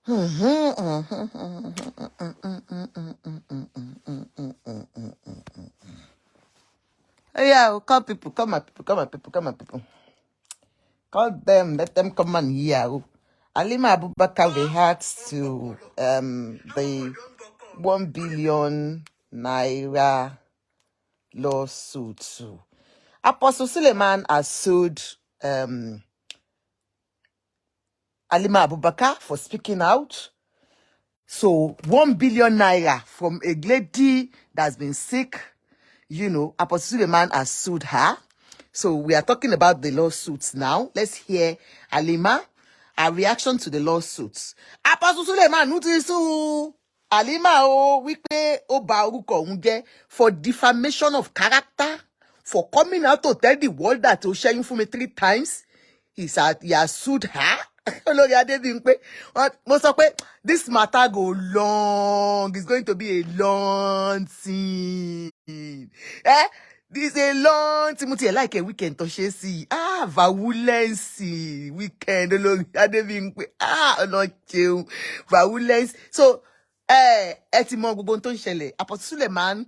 Yeah, call people, call my people, call my people, call my people. Call them, let them come on here. Halima Abubakar reacts to the 1 billion naira lawsuit. Apostle Suleiman has sued Halima Abubakar for speaking out. So 1 billion naira from a lady that's been sick, Apostle Suleiman has sued her. So we are talking about the lawsuits now. Let's hear Halima, her reaction to the lawsuits. Apostle Suleiman notice Halima wípé ó ba orúkọ òun jẹ́ for defamation of character, for coming out to tell the world that ó ṣẹ́yún fún mi 3 times. He has sued her. Olórí Adébímpé, mo sọ pé this matter go long. It's going to be a long thing. This a long thing. Mo tiẹ̀ like a weekend tó ṣe sí. Violence weekend. Olórí Adébímpé. Ọlọ́jẹun. Violence. So, ẹ ti mọ gbogbo ohun tó ń ṣẹlẹ̀. Apostle Suleiman,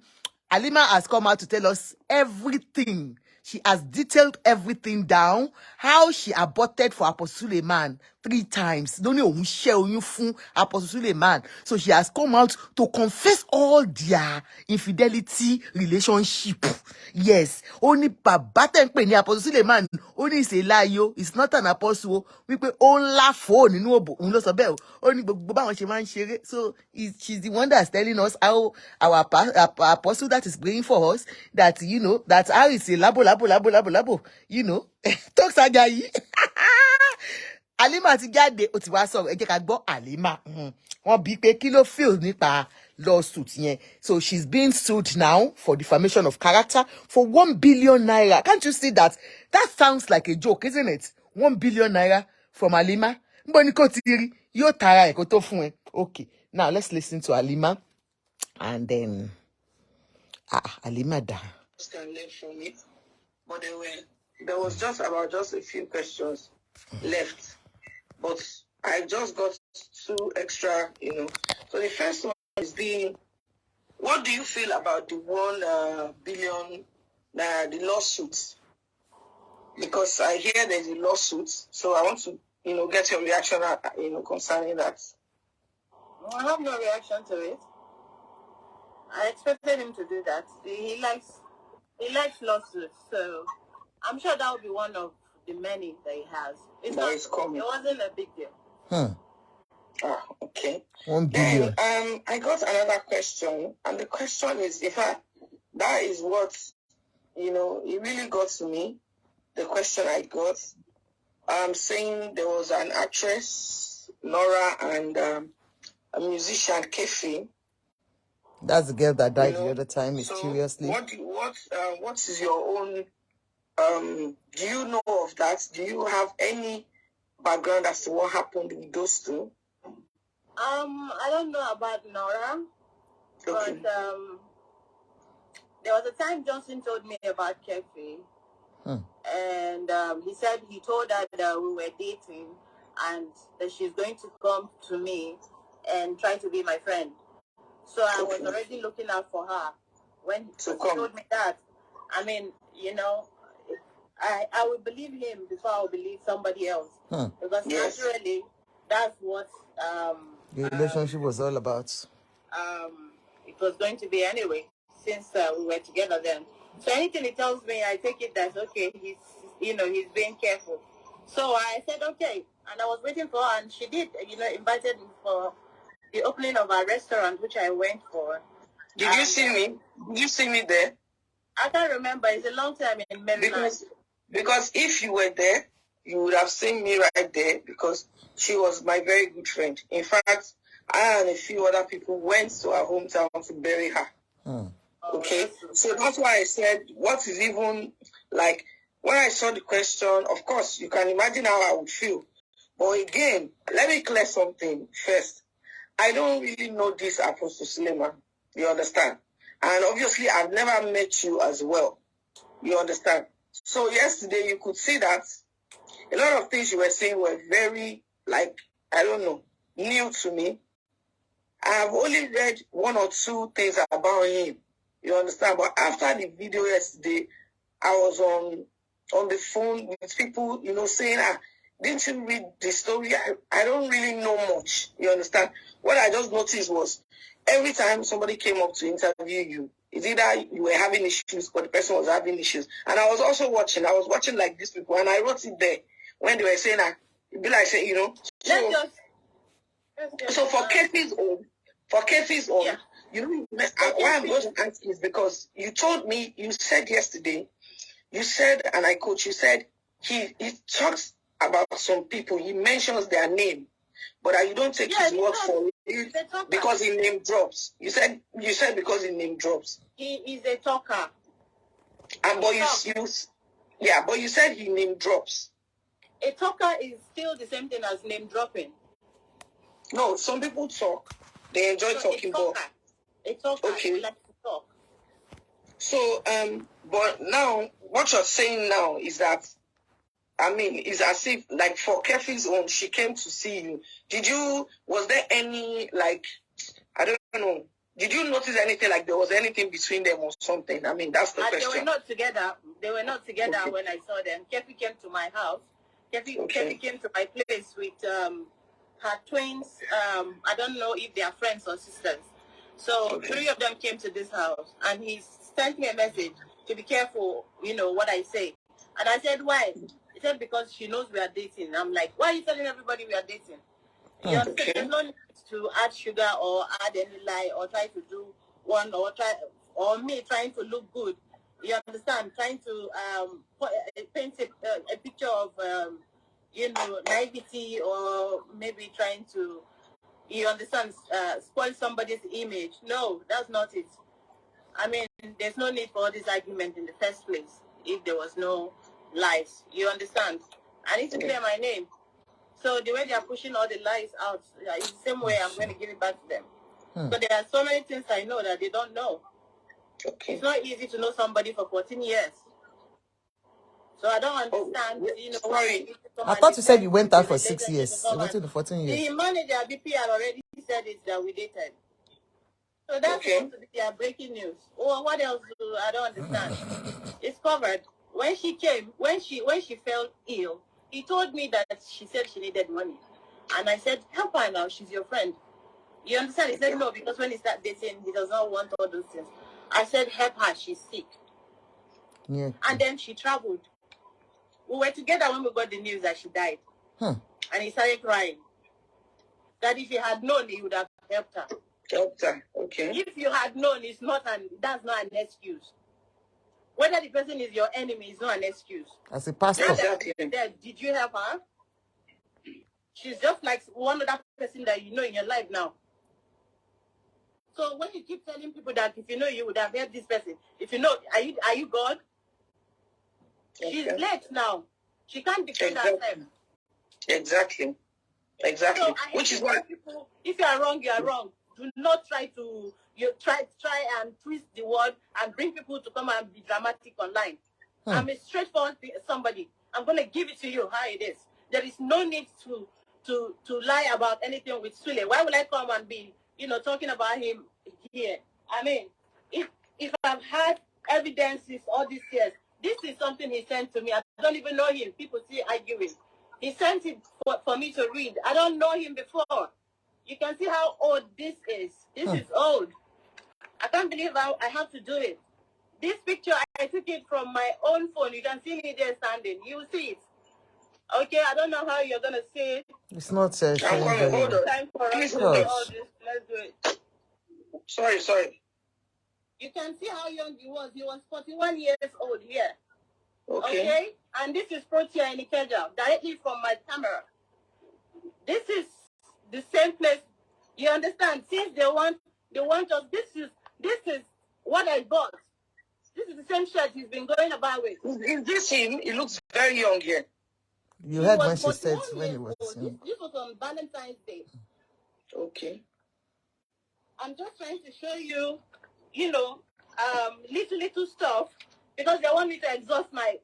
Halima has come out to tell us everything. She has detailed everything down. How she aborted for Apostle Suleiman 3 times. Don't know fún Apostle Suleiman. So she has come out to confess all their infidelity relationship. Yes. Only bàbá tẹ́ ń pè ní Apostle Suleiman. Only is a lie. It's not an apostle. Wípé ó ń lá fò nínú òbò. Òun ló sọ bẹ́ẹ̀ o. Only gbogbo báwọn ṣe máa ń ṣeré. So she's the one that's telling us how our apostle that is praying for us, that that how is a labo. Talk saga yìí. Halima ti jáde, ó ti wá sọ̀rọ̀. Ẹ jẹ́ ká gbọ́ Halima. Wọ́n bí pé kí ló feel nípa lawsuit yẹn. So she's being sued now for defamation of character for 1 billion naira. Can't you see that? That sounds like a joke, isn't it? 1 billion naira from Halima. Mbọ́ ni kò ti rí, yóò tara ẹ̀ kó tó fún ẹ. Okay, now let's listen to Halima. And then, Halima da. Can learn from it, but there was just a few questions left, but I just got 2 extra, So the first one is what do you feel about the 1 billion, the lawsuits? Because I hear there's a lawsuit, so I want to, get your reaction, concerning that. Well, I have no reaction to it. I expected him to do that. He likes lawsuits, so I'm sure that will be one of the many that he has. It wasn't a big deal. Okay. 1 billion. Then, I got another question, and the question is, that is what, it really got to me. The question I got, saying there was an actress, Nora, and a musician, Kefi. That's the girl that died the other time, mysteriously. So what is your own, do you know of that? Do you have any background as to what happened with those 2? I don't know about Nora, Okay. but there was a time Johnson told me about Kefi, and he said he told her that we were dating and that she's going to come to me and try to be my friend. So I was already looking out for her when she told me that. I mean, I would believe him before I would believe somebody else. Because naturally, that's what the relationship was all about. It was going to be anyway, since we were together then. So anything he tells me, I take it as okay. He's being careful. So I said okay, and I was waiting for her, and she did. Invited me for the opening of our restaurant, which I went for. Did you see me? Did you see me there? I can't remember. It's a long time in memory. Because if you were there, you would have seen me right there, because she was my very good friend. In fact, I and a few other people went to her hometown to bury her. Okay? So that's why I said, what is even, like, when I saw the question, of course, you can imagine how I would feel. But again, let me clear something first. I don't really know this Apostle Suleiman. You understand? And obviously, I've never met you as well. You understand? So yesterday, you could see that a lot of things you were saying were very, I don't know. new to me. I have only read 1 or 2 things about him. You understand? But after the video yesterday, I was on the phone with people, you know, saying, didn't you read the story? I don't really know much. You understand? What I just noticed was every time somebody came up to interview you, it's either you were having issues or the person was having issues. And I was also watching. I was watching like these people, and I wrote it there when they were saying that. It'd be like saying, you know. So for Kathy's own, yeah. You know, why I'm going to ask is because you told me, you said yesterday, you said, and I quote, you said he talks about some people, he mentions their name, but you don't take his word for it because he name drops. You said because he name drops. He is a talker. And but you said he name drops. A talker is still the same thing as name dropping. No, some people talk. They enjoy talking, but a talker. Okay. Like to talk. So, but now what you're saying now is that, I mean, it's as if like for Kefi's own, she came to see you. Was there any like, I don't know. Did you notice anything like there was anything between them or something? I mean, that's the question. They were not together. They were not together okay. When I saw them. Kefi came to my house. Kefi came to my place with her twins. I don't know if they are friends or sisters. So 3 of them came to this house, and he sent me a message to be careful, you know, what I say. And I said, why? He said, because she knows we are dating. I'm like, why are you telling everybody we are dating? You understand? There's no need to add sugar or add any lie or try to do one or me trying to look good. You understand? Trying to paint a picture of, you know, naivety or maybe trying to, you understand, spoil somebody's image. No, that's not it. I mean, there's no need for all this argument in the first place if there was no lies. You understand? I need to clear my name. So the way they are pushing all the lies out, is the same way I'm going to give it back to them. So there are so many things I know that they don't know. Okay. It's not easy to know somebody for 14 years. So I don't understand, you know. Sorry. I thought you said you went out for 6 years. You went to the 14 years. The manager, BP, had already said it that we dated. So that's supposed to be their breaking news. Oh, what else? I don't understand. It's covered. When she came, when she fell ill, he told me that she said she needed money. And I said, help her now, she's your friend. You understand? He said, no, because when he started dating, he does not want all those things. I said, help her, she's sick. Yeah. And then she traveled. We were together when we got the news that she died. And he started crying. That if he had known, he would have helped her. Helped her, okay. If you had known, that's not an excuse. Whether the person is your enemy is not an excuse. As a pastor. Did you help her? She's just like one other person that you know in your life now. So when you keep telling people that if you know you would have helped this person, if you know, are you God? Okay. She's late now. She can't defend herself. Exactly. So which is why people, if you are wrong, you are wrong. Do not try to try and twist the word and bring people to come and be dramatic online. I'm a straightforward somebody. I'm gonna give it to you how it is. There is no need to lie about anything with Sule. Why would I come and be, you know, talking about him here? I mean, if I've had evidences all these years, this is something he sent to me. I don't even know him. People still arguing. He sent it for me to read. I don't know him before. You can see how old this is. This is old. I can't believe I have to do it. This picture, I took it from my own phone. You can see me there standing. You see it. Okay, I don't know how you're going to say it. It's not hold on. Time for us to do all this. Let's do it. Sorry. You can see how young he was. He was 41 years old here. Okay? And this is Protea in Ikeja, directly from my camera. This is the same place. You understand? Since they want us, this is what I bought. This is the same shirt he's been going about with. Is this him? He looks very young here. You heard when she said when he was young. This was on Valentine's Day. Okay. I'm just trying to show you, you know, little stuff, because they want me to exhaust my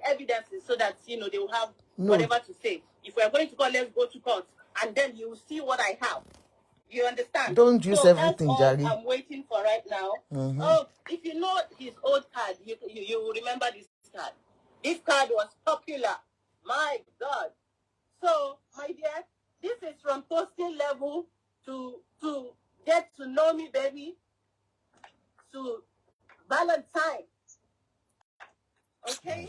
evidences so that, you know, they will have whatever to say. If we're going to court, let's go to court and then you will see what I have. You understand? Don't use so everything, that's all Jari. I'm waiting for right now. Oh, if you know his old card, you will remember this card. This card was popular. My God. So, my dear, this is from posting level to get to know me, baby, to Valentine. Okay?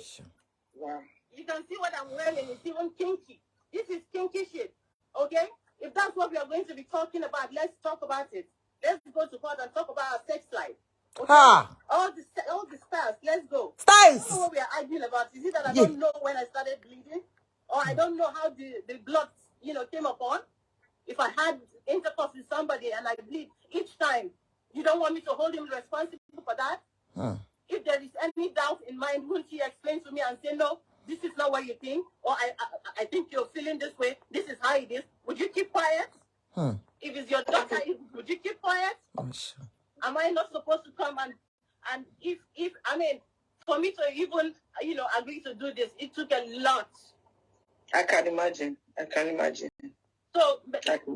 Wow. You can see what I'm wearing. It's even kinky. This is kinky shit. Okay? If that's what we are going to be talking about, let's talk about it. Let's go to court and talk about our sex life. Okay? Ha! All the stars, let's go. Styles! I don't know what we are arguing about. Is it that I don't know when I started bleeding? Or I don't know how the blood, came upon? If I had intercourse with somebody and I bleed each time, you don't want me to hold him responsible for that? If there is any doubt in mind, won't he explain to me and say, no, this is not what you think, or I think you're feeling this way, this is how it is? Would you keep quiet? If it's your daughter, would you keep quiet? Am I not supposed to come and if I mean, for me to even, agree to do this, it took a lot. I can imagine. So,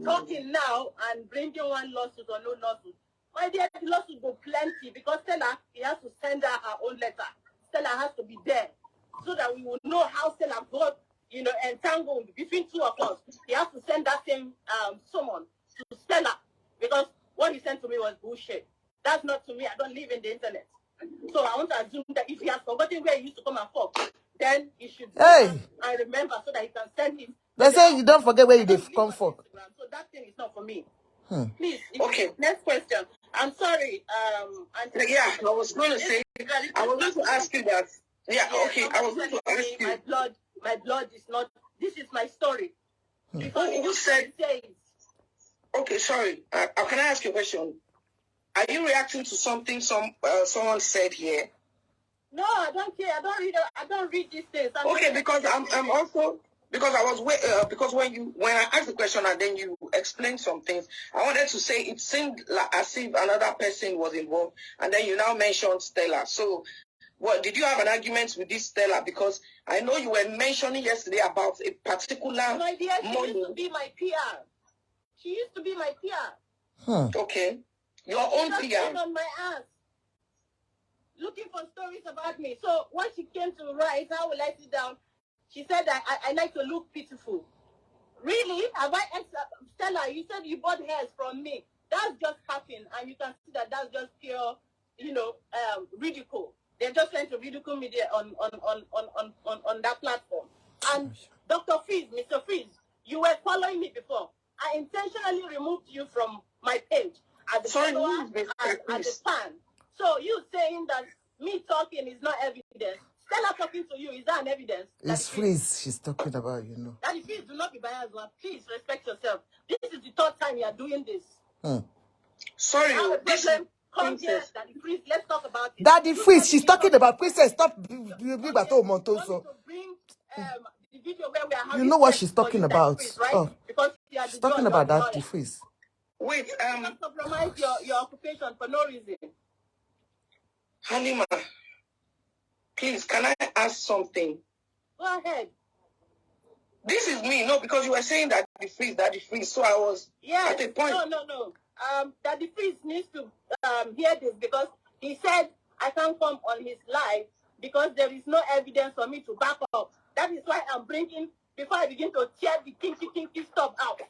talking now and bringing one lawsuit or no lawsuit, my dear, the lawsuit will plenty because Stella, he has to send her own letter. Stella has to be there so that we will know how Stella got, entangled between two of us. He has to send that same summon to Stella because what he sent to me was bullshit. That's not to me. I don't live in the internet. So I want to assume that if he has forgotten where he used to come and fuck, then he should I remember so that he can send it. They say you don't forget where you come from. So that thing is not for me. Please. Okay. Next question. I'm sorry. Yeah, I was going to say. I was going to ask you that. Yeah. Okay. I was going to ask you. My blood is not. This is my story. Who said? Okay. Sorry. Can I ask you a question? Are you reacting to something someone said here? No, I don't care. I don't read these things. Okay, because I'm also because I was because when I asked the question and then you explained some things, I wanted to say it seemed like as if another person was involved, and then you now mentioned Stella. So, what did you have an argument with this Stella? Because I know you were mentioning yesterday about a particular. My dear, she used to be my PR. She used to be my PR. Okay, your own PR. On my ass, looking for stories about me. So when she came to write, how will I sit down? She said that I like to look pitiful. Really? Have I Stella, you said you bought hairs from me. That's just happened, and you can see that that's just pure, ridicule. They're just trying to ridicule me there on that platform. And Dr. Freeze, Mr. Freeze, you were following me before. I intentionally removed you from my page as the follower and the fan. So you saying that me talking is not evidence. Stella talking to you, is that an evidence? It's Freeze she's talking about, Daddy, please do not be biased, man. Please respect yourself. This is the third time you are doing this. Sorry, this come here, Daddy Freeze. Let's talk about it. Daddy Freeze, she's talking about Princess. Stop. Bring the video where we are having you know what she's talking about. Freeze, right? Because she's talking about Daddy Freeze. Wait, don't compromise your occupation for no reason. Halima, please, can I ask something? Go ahead. This is me, no, because you were saying that Daddy Freeze. So I was at a point. No. Daddy Freeze needs to hear this because he said I can't come on his live because there is no evidence for me to back up. That is why I'm bringing, before I begin to tear the kinky stuff out.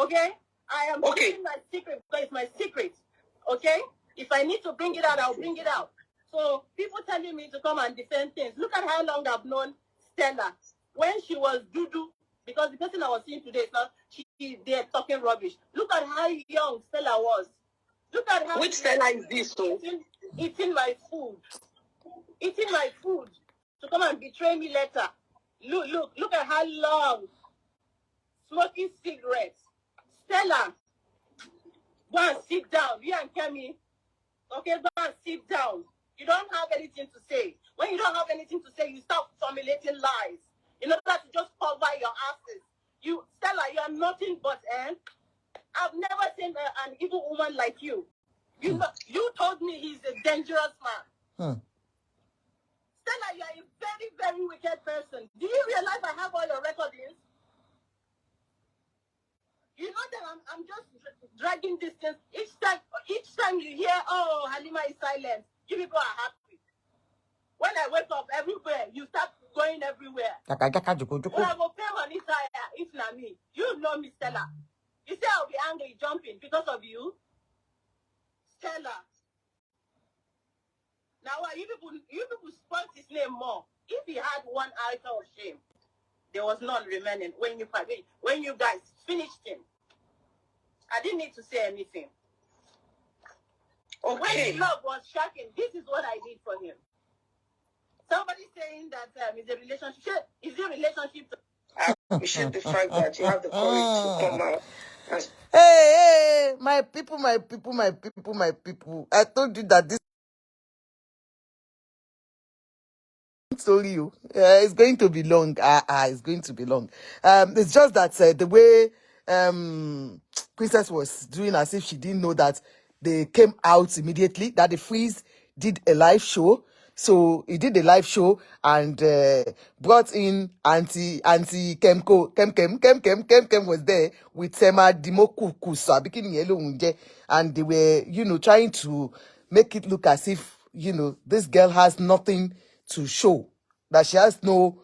Okay? I am keeping my secret because it's my secret. Okay? If I need to bring it out, I'll bring it out. So people telling me to come and defend things. Look at how long I've known Stella. When she was Dudu, because the person I was seeing today is not, they're talking rubbish. Look at how young Stella was. Look at how... Which Stella is this, though? Eating my food. Eating my food. To come and betray me later. Look at how long. Smoking cigarettes. Stella, go and sit down. You and Kemi, okay, go and sit down. You don't have anything to say. When you don't have anything to say, you start formulating lies in order to just cover your asses. Stella, you are nothing but I've never seen an evil woman like you. You told me he's a dangerous man. Stella, you are a very, very wicked person. Do you realize I have all your recordings? I'm just dragging distance. Each time you hear, oh, Halima is silent, you people are happy. When I wake up everywhere, you start going everywhere. When I go pay money, if not me, you know me, Stella. You say I'll be angry jumping because of you, Stella. Now, you people spoke his name more. If he had one iota of shame, there was none remaining when you guys finished him. I didn't need to say anything. Okay. When his love was shocking, this is what I did for him. Somebody saying that it's a relationship. Is it a relationship? I appreciate the fact that you have the courage to come out. Hey, my people. I told you that this story, it's going to be long. It's going to be long. It's just that the way Princess was doing as if she didn't know that they came out immediately, that the Freeze did a live show. So he did a live show and brought in Auntie Kem was there with Sema Dimoku Kusa Bikini Yellow Unje, and they were, trying to make it look as if, this girl has nothing to show, that she has no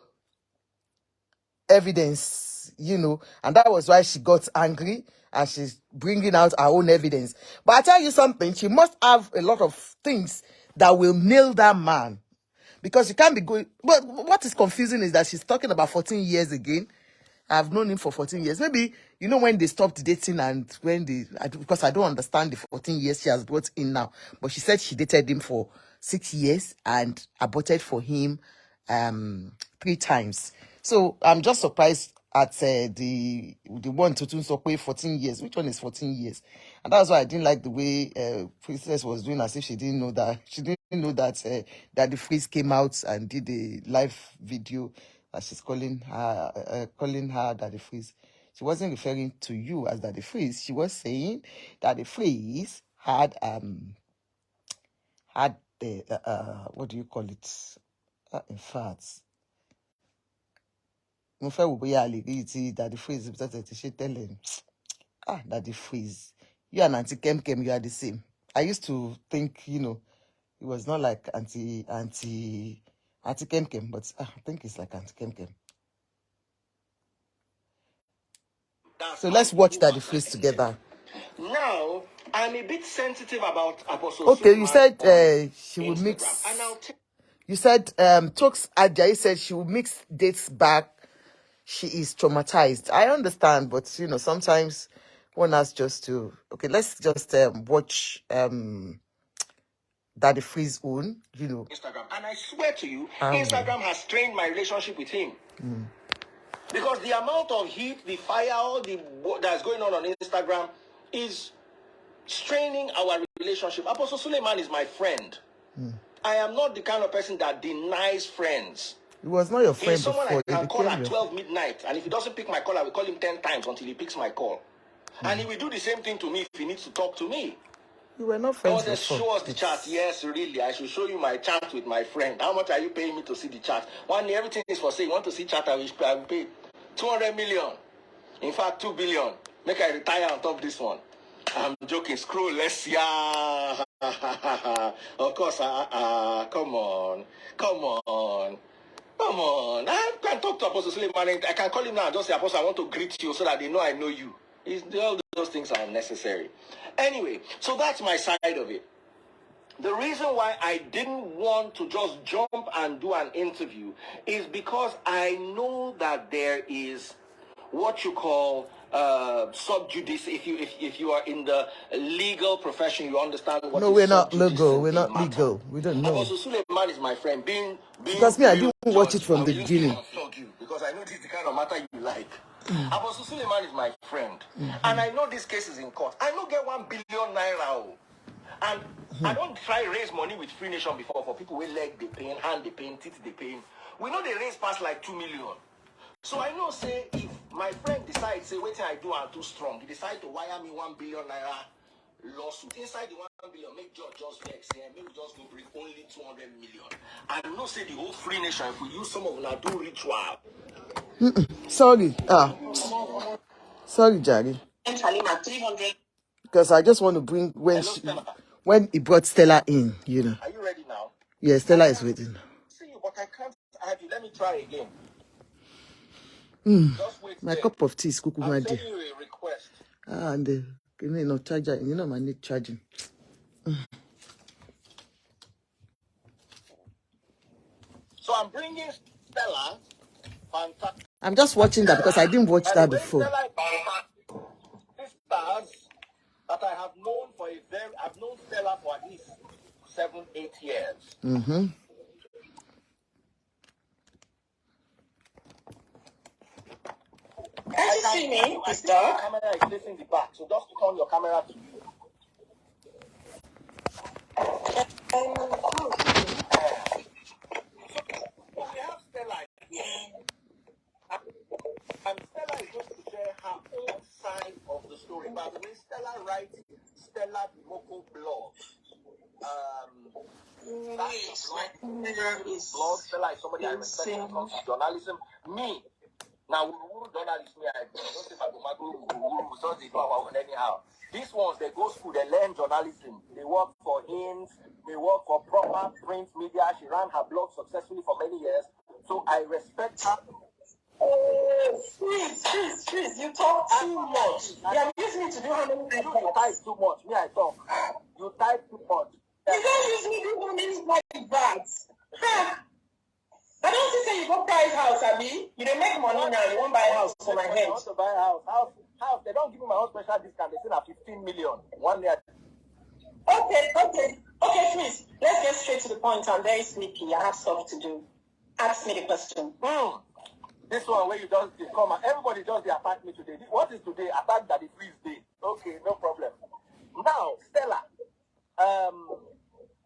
evidence, and that was why she got angry and she's bringing out her own evidence. But I tell you something, she must have a lot of things that will nail that man, because you can't be going. But what is confusing is that she's talking about 14 years again. I've known him for 14 years. Maybe, when they stopped dating and because I don't understand the 14 years she has brought in now. But she said she dated him for 6 years and aborted for him 3 times. So I'm just surprised at the one to so 14 years. Which one is 14 years? And that's why I didn't like the way Princess was doing, as if she didn't know that that the Freeze came out and did a live video. She's calling her Daddy Freeze. She wasn't referring to you as Daddy Freeze. She was saying that the Freeze had the what do you call it? In fact, Daddy Freeze Daddy Freeze. You and Auntie Kem, you are the same. I used to think, it was not like Auntie Kem, but I think it's like Auntie Kem. So let's watch Daddy Freeze together. Now, I'm a bit sensitive about Apostle. Okay, you said she will mix. You said Talks Ajayi said she will mix dates back. She is traumatized. I understand, but sometimes one has just to. Okay, let's just watch Daddy Freeze own. Instagram, and I swear to you, Instagram has strained my relationship with him. Because the amount of heat, the fire, all that's going on Instagram is straining our relationship. Apostle Suleiman is my friend. I am not the kind of person that denies friends. He was not your friend. He's someone I can call at 12 midnight, and if he doesn't pick my call, I will call him 10 times until he picks my call. And he will do the same thing to me if he needs to talk to me. You were not friends before. Show us the chat. Yes, really. I should show you my chat with my friend. How much are you paying me to see the chat? One day, everything is for sale. You want to see chat, I will pay 200 million. In fact, 2 billion. Make I retire on top of this one. I'm joking. Scroll. Let's see. Of course. Come on. I can talk to Apostle Suleiman. I can call him now and just say, Apostle, I want to greet you so that they know I know you. All those things are unnecessary. Anyway, so that's my side of it. The reason why I didn't want to just jump and do an interview is because I know that there is what you call sub judice. If you are in the legal profession, you understand what. No, we're not legal. We're not legal. We don't know. Apostle Suleiman is my friend. Because me, I didn't watch it from the beginning. Because I know this is the kind of matter you like. Apostle Suleiman is my friend, and I know this case is in court. I don't get 1 billion naira, and I don't try raise money with Free Nation before for people with leg they pain, hand they pain, teeth they pain. We know they raise past like 2 million. So I know, say, if my friend decides, say, waiting I do, I'm too strong, he decide to wire me 1 billion naira lawsuit. Inside the 1 billion, make judge just vex, maybe just go bring only 200 million. I know, say, the whole Free Nation, if we use some of them, do ritual. Sorry. Sorry, Jari. Halima 300. Because I just want to bring when he brought Stella in, you know. Are you ready now? Yeah, Stella is waiting. See you, but I can't have you. Let me try again. Just wait. My cup of tea is I'm sending you a request. And charger. You know, I need charging. So I'm bringing Stella. Fantastic. I'm just watching that because I didn't watch that before. Sisters that I have known I've known Stella for at least 7-8 years. Mm-hmm. Can you see me? It's dark. The camera is facing the back, so just turn your camera to you. So we have Stella here. And Stella is going to share her own side of the story. By the way, Stella writes Stella the Moko blog. Blog. Stella is somebody I respect when it comes to journalism. Me. Now, journalism, I don't say anyhow. These ones, they go school, they learn journalism. They work for Hints, they work for proper print media. She ran her blog successfully for many years. So I respect her. Please, you talk too much. You are using me to do how many things? You type too much. Me, I talk. You type too much. You don't use me to do how many like that. I don't say you go price house, Abi. You don't make money now. You won't buy a house for my head. I want to buy a house. House. They don't give me my own special discount. They say na 15 million 1 year. Okay, please. Let's get straight to the point. I'm very sleepy. I have stuff to do. Ask me the question. This one where you just come and everybody just attack me today. What is today? Attack that is freeze day. Okay, no problem. Now, Stella,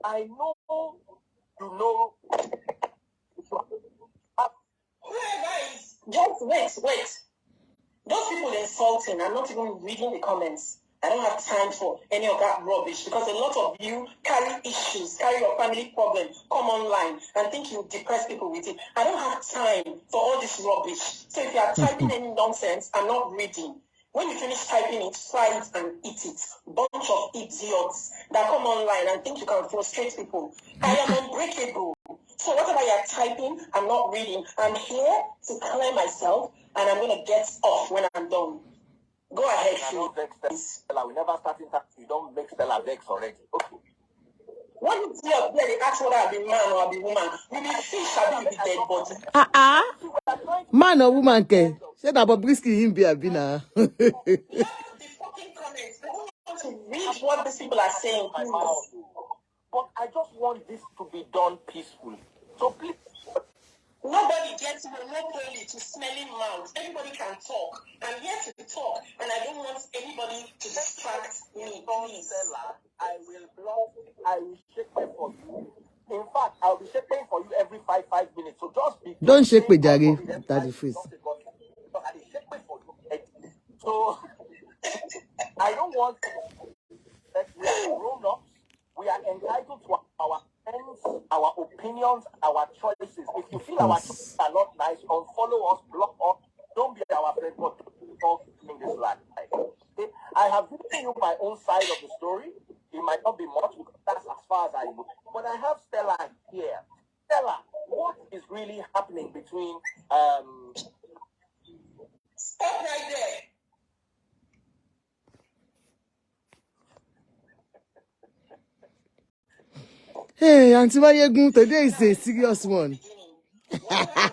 I know you know. Guys, just wait. Those people insulting, I'm not even reading the comments. I don't have time for any of that rubbish because a lot of you carry issues, carry your family problems, come online and think you depress people with it. I don't have time for all this rubbish. So if you are typing any nonsense, I'm not reading. When you finish typing it, fry it and eat it. Bunch of idiots that come online and think you can frustrate people. I am unbreakable. So whatever you're typing, I'm not reading. I'm here to clear myself and I'm going to get off when I'm done. Go ahead, please. Stella, we never start in that. You don't make Stella vex already. Okay. When you see up there, they ask whether I be man or I be woman. You be fish, I be dead body. Man or woman, can say that Bobrisky him be a bina. The fucking comments. I don't want to read what these people are saying. But I just want this to be done peacefully. So please. Nobody gets monopoly to smelling mouth. Everybody can talk. I'm here to talk, and I don't want anybody to distract me. Please. I will block. I will shake for you. In fact, I'll be shaking for you every 5 minutes. So just be. Don't shake with Jaggy. That's the face. So I don't want that we are grown-ups. We are entitled to our friends, our opinions, our choices. If you feel our choices are not nice, unfollow us, block us. Don't be our friend, but don't in this life. Okay? I have given you my own side of the story. It might not be much because that's as far as I go. But I have Stella here. Stella, what is really happening between Stop right there. Hey, Auntie Mayegun, today is a serious one. Forget whether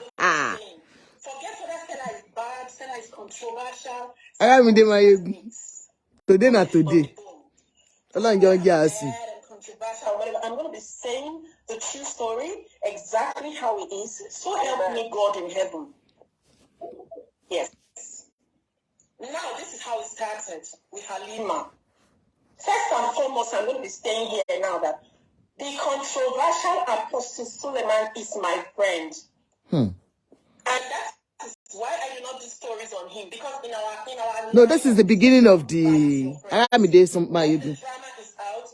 Stella is bad, Stella is controversial. I am in the Mayegun. Today, not today. I'm going to be saying the true story, exactly how it is. So help me God in heaven. Yes. Now, this is how it started with Halima. First and foremost, I'm going to be saying here now that the controversial Apostle Suleiman is my friend. And that is why I do not do stories on him. Because in our no, this is the beginning of the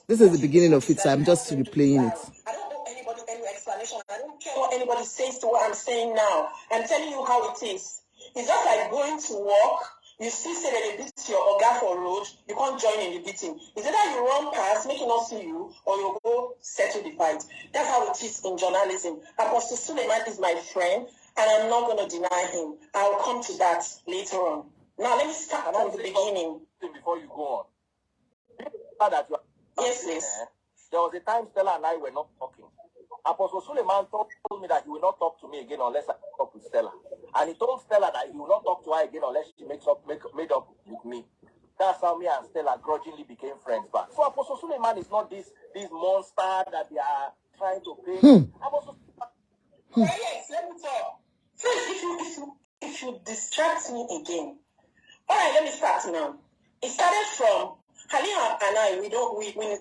this is the beginning of it, so I'm just replaying it. I don't owe anybody any explanation. I don't care what anybody says to what I'm saying now. I'm telling you how it is. It's just like going to work, You still say that they beat your Oga for road, you can't join in the beating. Is it that you run past, make him not see you, or you go settle the fight? That's how it is in journalism. Apostle Suleiman is my friend, and I'm not going to deny him. I'll come to that later on. Now, let me start from the beginning. Before you go on. That you are yes, please. There was a time Stella and I were not talking. Apostle Suleiman told me that he will not talk to me again unless I talk with Stella. And he told Stella that he will not talk to her again unless she made up with me. That's how me and Stella grudgingly became friends back. So Apostle Suleiman is not this monster that they are trying to pay. Apostle Yes, let me talk. Please, if you distract me again. All right, let me start now. It started from Halima and I.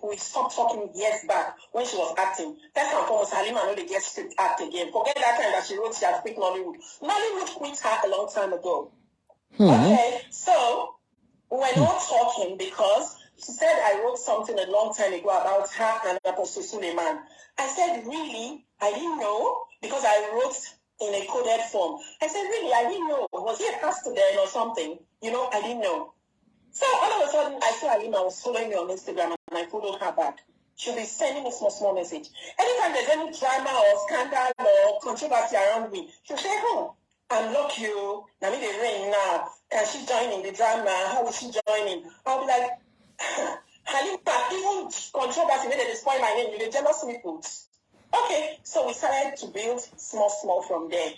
We stopped talking years back when she was acting. First and foremost, Halima no dey get script act again. Forget that time that she wrote she had quit Nollywood. Nollywood quit her a long time ago. Okay, so we were not talking because she said I wrote something a long time ago about her and Apostle Suleiman. I said, really? I didn't know because I wrote in a coded form. I said, really? I didn't know. Was he a pastor then or something? I didn't know. So all of a sudden, I saw Halima was following me on Instagram and I followed her back. She'll be sending me small message. Anytime there's any drama or scandal or controversy around me, she'll say, unlock you. Now me the rain now. Can she join in the drama? How will she join in? I'll be like, Halima, even controversy made it spoil my name. You're jealous people. Okay, so we started to build small from there.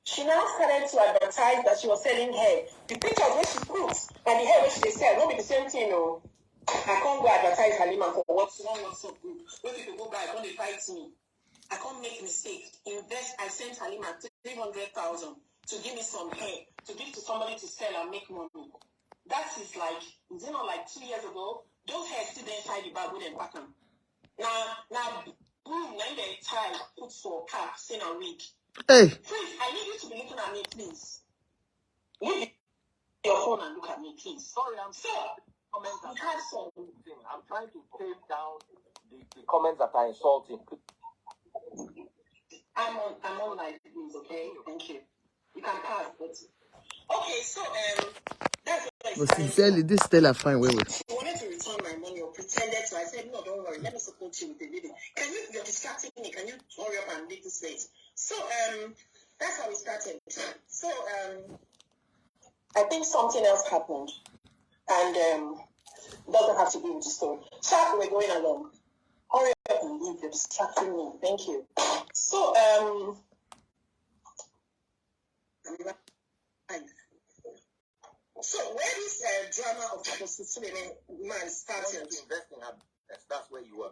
She now started to advertise that she was selling hair. The pictures where she puts and the hair where she sell, not be the same thing, no. I can't go advertise Halima for what's wrong, what's so good. When people go buy, don't they fight me? I can't make mistakes. I sent Halima 300,000 to give me some hair, to give to somebody to sell and make money. That is like 2 years ago. Those hairs still inside the bag with them pattern. Now, boom, now they tie, put for cap, send a wig. Hey. Please, I need you to be looking at me, please. Leave your phone and look at me, please. Sorry, I'm trying to take down the comments that are insulting. I'm on my please, okay? Thank you. You can pass, but okay, so that's what But sincerely, this Stella fine way. She wanted to return my money or pretended to. I said, no, don't worry, let me support you with the video. You're distracting me, can you hurry up and leave this late? So that's how we started. So I think something else happened and doesn't have to do with the story. Sharp, we're going along. Hurry up and leave, you're distracting me. Thank you. So so where this drama of Apostle Suleiman man started? That's where you were.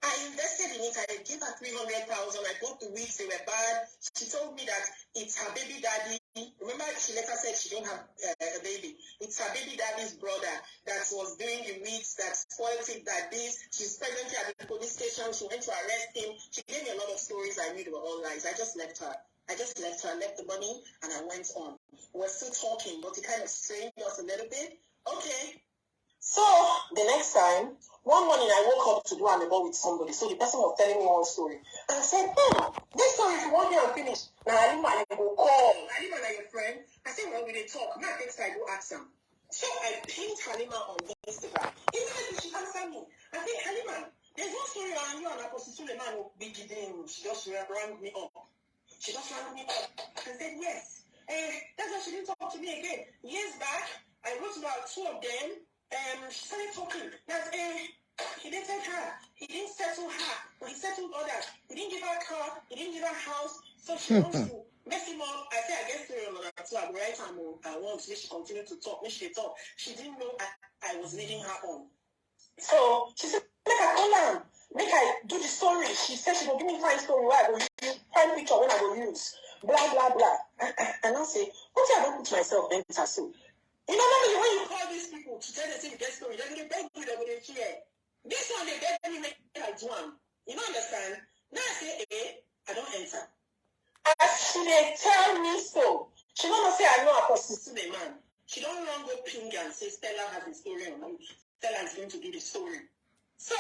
I invested in it. I gave her 300,000. I bought the wigs. They were bad. She told me that it's her baby daddy. Remember, she later said she don't have a baby. It's her baby daddy's brother that was doing the wigs, that spoiled it, that this. She's presently at the police station. She went to arrest him. She gave me a lot of stories I knew they were all lies. I just left her. Left the money, and I went on. We're still talking, but it kind of strained us a little bit. Okay. So, the next time, one morning I woke up to do an about with somebody. So the person was telling me one story. And I said, this story, if you want me to finish, now Halima, you go call. Halima, like your friend. I said, well, we did talk. Now, next time I go ask him. So I pinged Halima on Instagram. Immediately she answered me. I said, Halima, there's one story on you and Apostle Suleiman will be given. She just rang me up. And said, yes. That's why she didn't talk to me again. Years back, I wrote about two of them. She started talking that he didn't take her, he didn't settle her, but he settled others. He didn't give her a car, he didn't give her a house, so she wants to mess him up. I said, I guess on that too. I write her more. I want she continued to talk. When she talk, she didn't know I was leading her on. So she said, make I call her, make I do the story. She said she will give me fine story where I will use fine picture when I will use. Blah blah blah. And I say, what if I don't put myself in her soul? You know, normally when you call these people to tell them to get story, they're going to beg you, they're going to share. This one, they beg me make I do one. You don't understand? Now I say, I don't enter. As she they tell me so, she don't say I know Apostle Suleiman. She don't run go ping and say Stella has a story on me. Stella is going to do the story. So,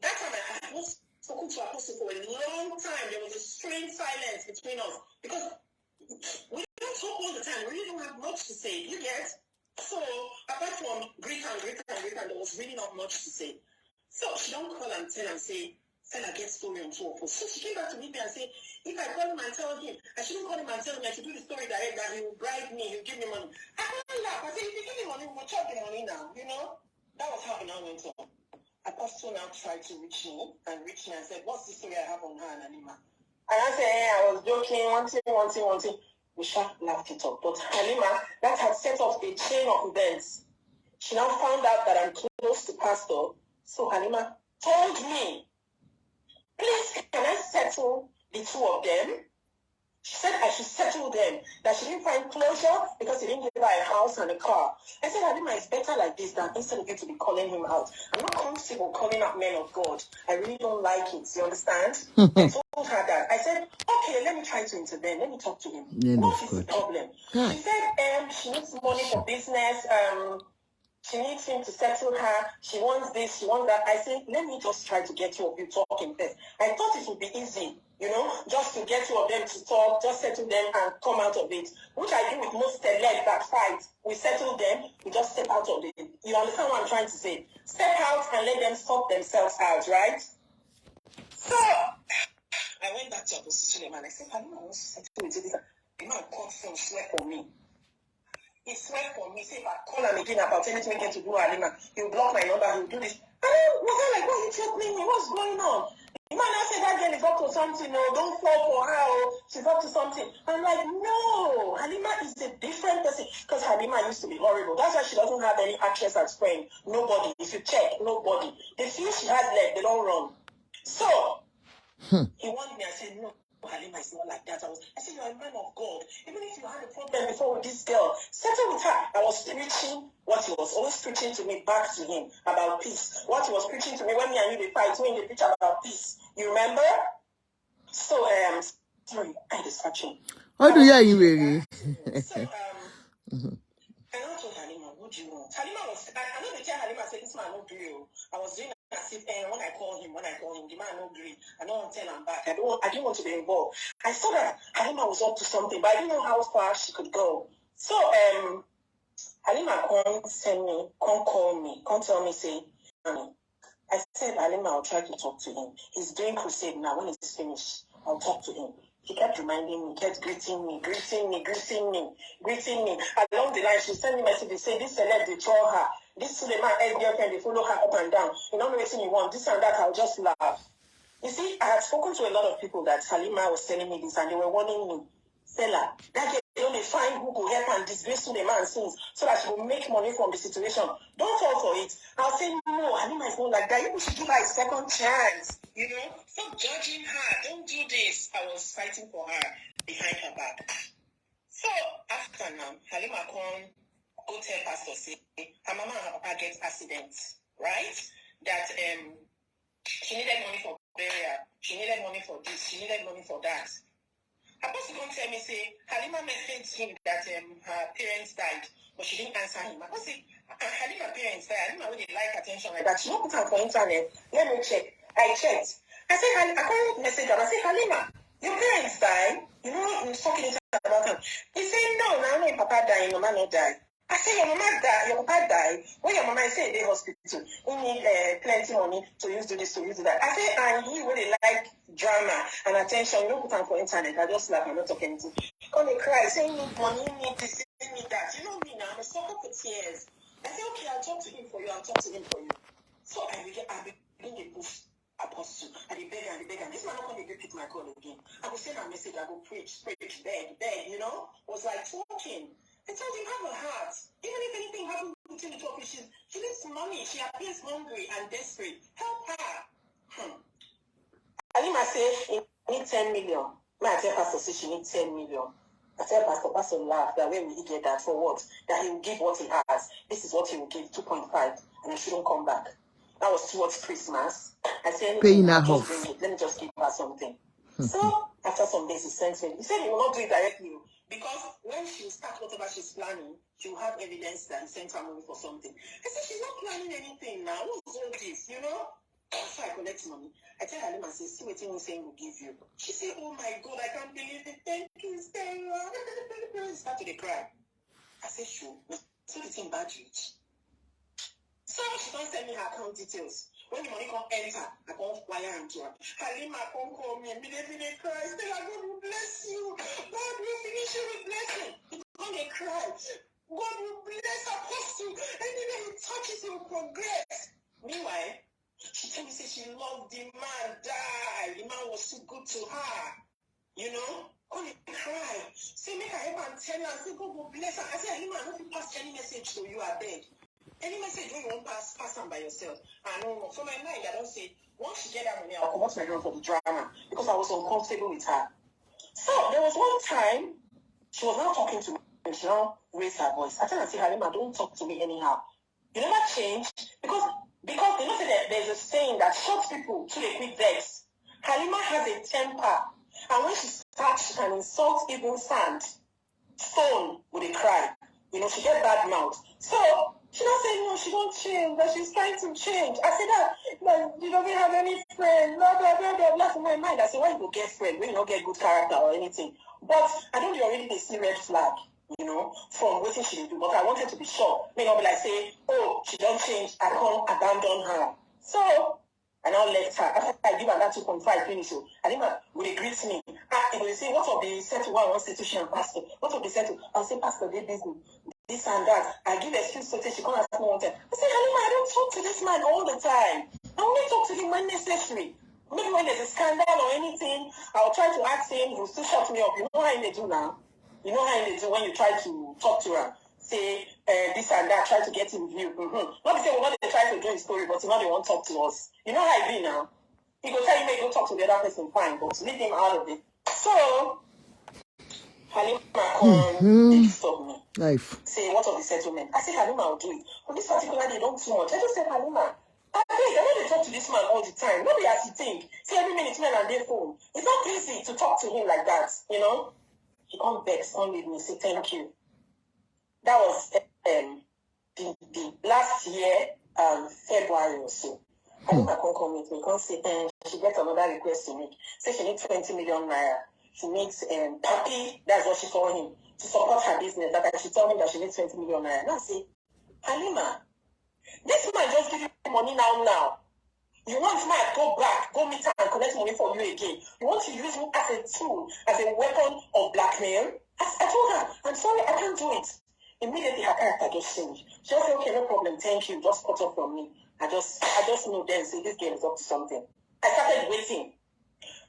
that time I was spoken to Apostle for a long time. There was a strange silence between us because we don't talk all the time. We really don't have much to say. You get? So, apart from greet and there was really not much to say. So, she don't call and tell and say, Stella gets story on two of us. So, she came back to me and say, if I call him and tell him, I shouldn't call him and tell him, I should do the story direct, that he will bribe me, he'll give me money. I can't laugh. I said, if you give me money, we'll chop the money now, you know? That was how it now went on. Apostle now tried to reach me and said, what's the story I have on her and Halima? And I said, I was joking, wanting. We sharp laughed it up. But Halima, that had set off a chain of events. She now found out that I'm close to Pastor. So Halima told me, please, can I settle the two of them? She said I should settle them, that she didn't find closure because he didn't give her a house and a car. I said, Halima, it's better like this than instead of you to be calling him out. I'm not comfortable calling out men of God. I really don't like it. You understand? I told her that. I said, okay, let me try to intervene. Let me talk to him. What is the problem? She said she needs money for business. She needs him to settle her. She wants this, she wants that. I said, let me just try to get you talking first. I thought it would be easy, you know, just to get two of them to talk, just settle them and come out of it. Which I do with most celebs that fight. We settle them, we just step out of it. You understand what I'm trying to say? Step out and let them sort themselves out, right? So, I went back to Apostle Suleiman. I said, I don't know what to settle with this. The man called from swear for me. He swear for me, say if I call him again about anything to do with Halima, he'll block my number, he'll do this. And then was I like, what are you threatening me? What's going on? The man now said that girl is up to something, no, don't fall for her, she's up to something. I'm like, no, Halima is a different person. Because Halima used to be horrible. That's why she doesn't have any actress as friend. Nobody. If you check, nobody. The few she has left, they don't run. So, he wanted me, I said, no. Halima is not like that. I said, you're a man of God. Even if you had a problem before with this girl, settle with her. I was preaching what he was always preaching to me back to him about peace. What he was preaching to me when me and you fight, when they preach about peace. You remember? So, sorry, I had a scratching. How do you really? So, I don't told Halima, what do you want? Halima was, I know they tell Halima, I said, this man no agree. I was doing as if, when I call him, the man no agree. I don't want to tell him back. I didn't want to be involved. I saw that Halima was up to something, but I didn't know how far she could go. So, Halima can't call me, can't tell me, say, I said, Halima, I'll try to talk to him. He's doing crusade now. When it's finished, I'll talk to him. He kept reminding me, kept greeting me. Along the line, she sent me messages saying, this celeb, they troll her. This Suleiman ex-girlfriend, they follow her up and down. You know anything you want, this and that, I'll just laugh. You see, I had spoken to a lot of people that Halima was telling me this, and they were warning me, Stella, that girl, they only find who could help and disgrace Suleiman since, so that she will make money from the situation. Don't fall for it. I'll say, no, Halima is not like that. You should give her a second chance. You know, stop judging her. Don't do this. I was fighting for her behind her back. So, after now, Halima go tell Pastor, say, her mama and her papa get accidents, right? That she needed money for burial. She needed money for this. She needed money for that. Apostle come tell me, say, Halima messaged him that her parents died, but she didn't answer him. I say, Halima parents died. Halima really like attention like that. She don't put her for internet. Let me check. I checked. I said, I can't message her. I said, Halima, your parents died. You know, I'm talking about them. He said, no, now your papa died, your mama not died. I said, your mama died, your papa died. When your mama said they hospital, you need plenty money to use to this, to use that. I said, and he really like drama and attention. You don't put on for internet. I just laugh, I'm not talking anything. Come and cry, say, you need money, you need this, you need that. You know me now, I'm a sucker for tears. I said, okay, I'll talk to him for you, So I begin to push Apostle. I beg. This man not come to pick my call again. I will send a message, I will preach, beg, you know? Was like talking. I told him, have a heart. Even if anything happens between the two of you, she needs money. She appears hungry and desperate. Help her. Halima said, he needs 10 million. I tell Pastor, say she needs 10 million. I tell Pastor laugh, that when will he get that? For what? That he will give what he has. This is what he will give, 2.5, and he shouldn't come back. That was towards Christmas. I said, paying her just off. bring it. Let me just give her something. So, after some days, he sent me. He said he will not do it directly. Because when she starts whatever she's planning, she will have evidence that he sent her money for something. I said, she's not planning anything now. What's all this, you know? So I collect money. I tell Halima, say, see what you saying will give you. She said, oh my God, I can't believe it. Thank you, Stella. I started to cry. I said, sure. So the thing bad rich. So she don't send me her account details. When the money come enter, I come wire and to her. Halima come call me immediately they cry. Stella, God will bless you. God will finish you with blessing. When they cry, God will bless Apostle. Anyway he touches, he will progress. Meanwhile, she told me, say she loved the man, die. The man was too good to her. You know? Come and cry. Say, make her help and tell her. Say, God will bless her. I said, Halima, I don't think pass any message to you, I beg. Any message when you won't pass them by yourself. I know. For my mind, I don't say, once she get that money, I'll come out my room for the drama. Because I was uncomfortable with her. So, there was one time, she was now talking to me. And she now raised her voice. I tell her, say, Halima, don't talk to me anyhow. You never change. Because you know that there's a saying that short people to the quick vex. Halima has a temper. And when she starts, she can insult even sand. Stone with a cry. You know, she gets bad mouth. So, she not saying, no, she don't change, that she's trying to change. I said that you don't have any friend, blah, blah, blah, blah, blah. In my mind, I said, why you go get friend when you don't get good character or anything? But I don't already see red flag, you know, from what she did do. But I wanted to be sure. May not be like, say, oh, she don't change, I can't abandon her. So, I now left her. After I give her that 2.5 finish, so I think would they greet me. If they say, what of the settle one wants to and pastor? What of the settle? I'll say, Pastor, they busy. This and that. I give excuse to say she can't ask me one time. I say, Halima, I don't talk to this man all the time. I only talk to him when necessary. Maybe when there's a scandal or anything, I'll try to ask him, he'll still shut me up. You know how they do now? You know how they do when you try to talk to her? Say this and that, try to get him view. Not to say we're not trying to do his story, but now they won't talk to us. You know how it be now? He go tell you, make go talk to the other person, fine, but leave him out of it. So, Halima they disturb me. Life. Say, what of the settlement? I said, Halima, I'll do it. But this particular day, don't too much. I just said, Halima, I know they talk to this man all the time. Nobody has to think. See, every minute, man on their phone. It's not easy to talk to him like that, you know? He can't vex, can't leave me, say thank you. That was the last year, February or so. Halima can't come with me. Can't say, she gets another request to make. Say she needs 20 million naira. She needs Papi, that's what she called him, to support her business. That she told me that she needs 20 million naira. Now I say, Halima, this man just give you money now. You want me to go back, go meet her and collect money for you again. You want to use me as a tool, as a weapon of blackmail? I told her, I'm sorry, I can't do it. Immediately her character just changed. She just said, okay, no problem, thank you, just cut off from me. I just knew then, say this girl is up to something. I started waiting.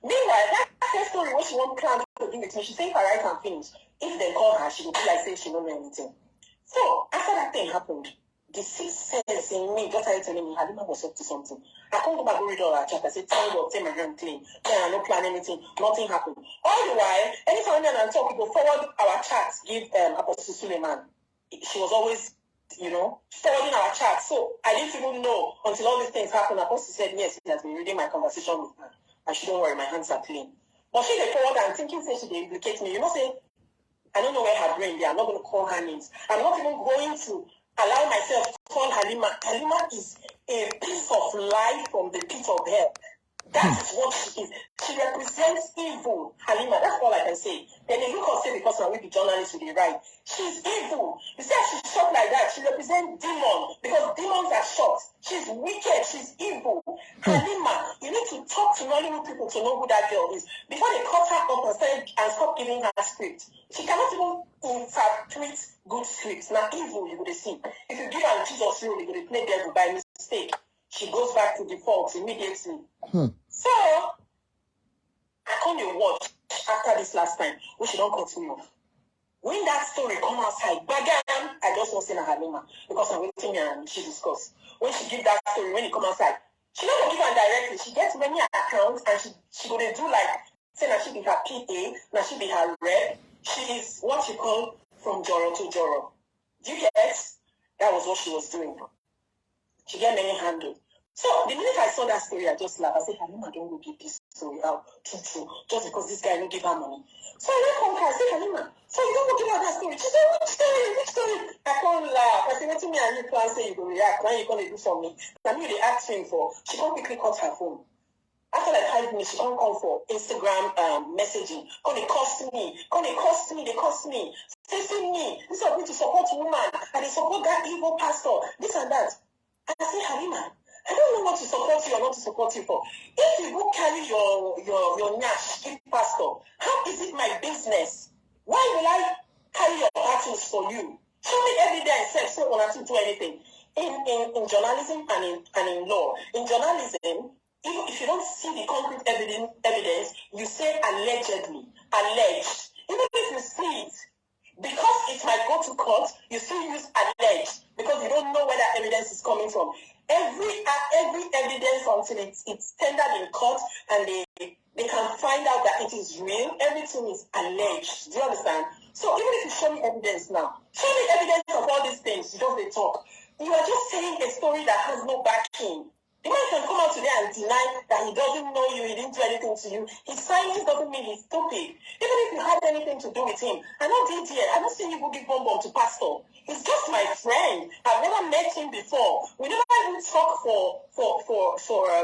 Meanwhile, that first story, what she wants plan to do with me, she said if I write and finish, if they call her, she would be like, say she don't know anything. So, after that thing happened, the sixth sense in me just started telling me, Halima was up to something. I can't go back and read all her chat. I said, thank God, take my hand clean. Then I don't plan anything, nothing happened. All the while, anytime when I talk, people forward our chats, give Apostle Suleiman. She was always, you know, forwarding our chat. So, I didn't even know until all these things happened. Apostle said, yes, he has been reading my conversation with her. I shouldn't worry, my hands are clean. But she they forward and thinking, say she they implicate me. You know, say, I don't know where her brain is. I'm not going to call her names. I'm not even going to allow myself to call Halima. Halima is a piece of life from the pit of hell. That's what she is. She represents evil, Halima. That's all I can say. Then they look and say because now we be journalists with the right. She's evil. You see how she's short like that? She represents demon because demons are short. She's wicked. She's evil. Halima, you need to talk to Nollywood people to know who that girl is. Before they cut her up and stop giving her script. She cannot even interpret good scripts. Now evil, you would see. If you give her Jesus role, you would play devil by mistake. She goes back to default immediately. So, I can't watch after this last time, which she don't cut me off. When that story come outside, bagam, I just want to say Halima because I'm waiting and she discuss. When she give that story, when it come outside, she not gonna give her directly. She gets many accounts and she gonna do like say that she be her PA, now she be her rep. She is what you call from Joro to Joro. Do you get? That was what she was doing. She get many handles. So the minute I saw that story, I just laughed. I said, Halima, don't go give this story out true, just because this guy don't give her money. So I went home and I said, Halima, so you don't go give her that story? She said, which I can't laugh. I said, to me, and you plan say you go react. Now you're going to do for me. And you they ask him for. She can't quickly cut her phone. After like 5 minutes, she can't come for Instagram messaging. They cost me. They cost me. Facing me. This is going to support woman. And they support that evil pastor. This and that. And I say, Halima, I don't know what to support you or not to support you for. If you go carry your nyash, give pastor, how is it my business? Why will I carry your battles for you? Show me evidence, so when I to do anything. In journalism and in law. In journalism, even if you don't see the concrete evidence, you say allegedly, alleged. Even if you see it, because it might go to court, you still use alleged because you don't know where that evidence is coming from. Every evidence until it's tendered in court and they can find out that it is real, everything is alleged. Do you understand? So even if you show me evidence now, show me evidence of all these things, you don't talk. You are just saying a story that has no backing. The man can come out today and deny that he doesn't know you, he didn't do anything to you. His silence doesn't mean he's stupid. Even if you had anything to do with him, I don't did yet. I don't see you go give bomb to pastor. He's just my friend. I've never met him before. We never even talk for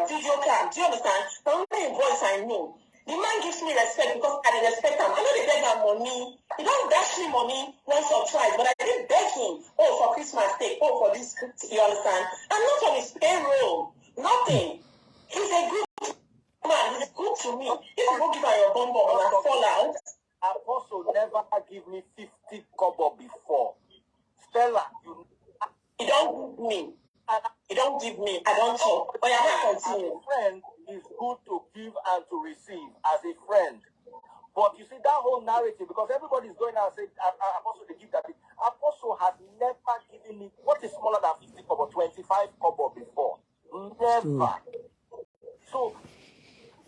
video cam. Do you understand? The only voice I know. The man gives me respect because I didn't respect him. I know they beg him money. He don't dash me money once or twice, but I didn't beg him. Oh, for Christmas Day. Oh, for this. You understand? I'm not on his payroll. Nothing. He's a good man. He's good to me. If you go give her your bomb and I fall out. Apostle never give me 50 kobo before. Stella, you don't give me. You don't give me. I don't talk. But I can't continue. As a friend, it's good to give and to receive as a friend. But you see that whole narrative, because everybody's going out and saying, Apostle, they give that. Apostle has never given me what is smaller than 50 kobo, 25 kobo before. Never. So,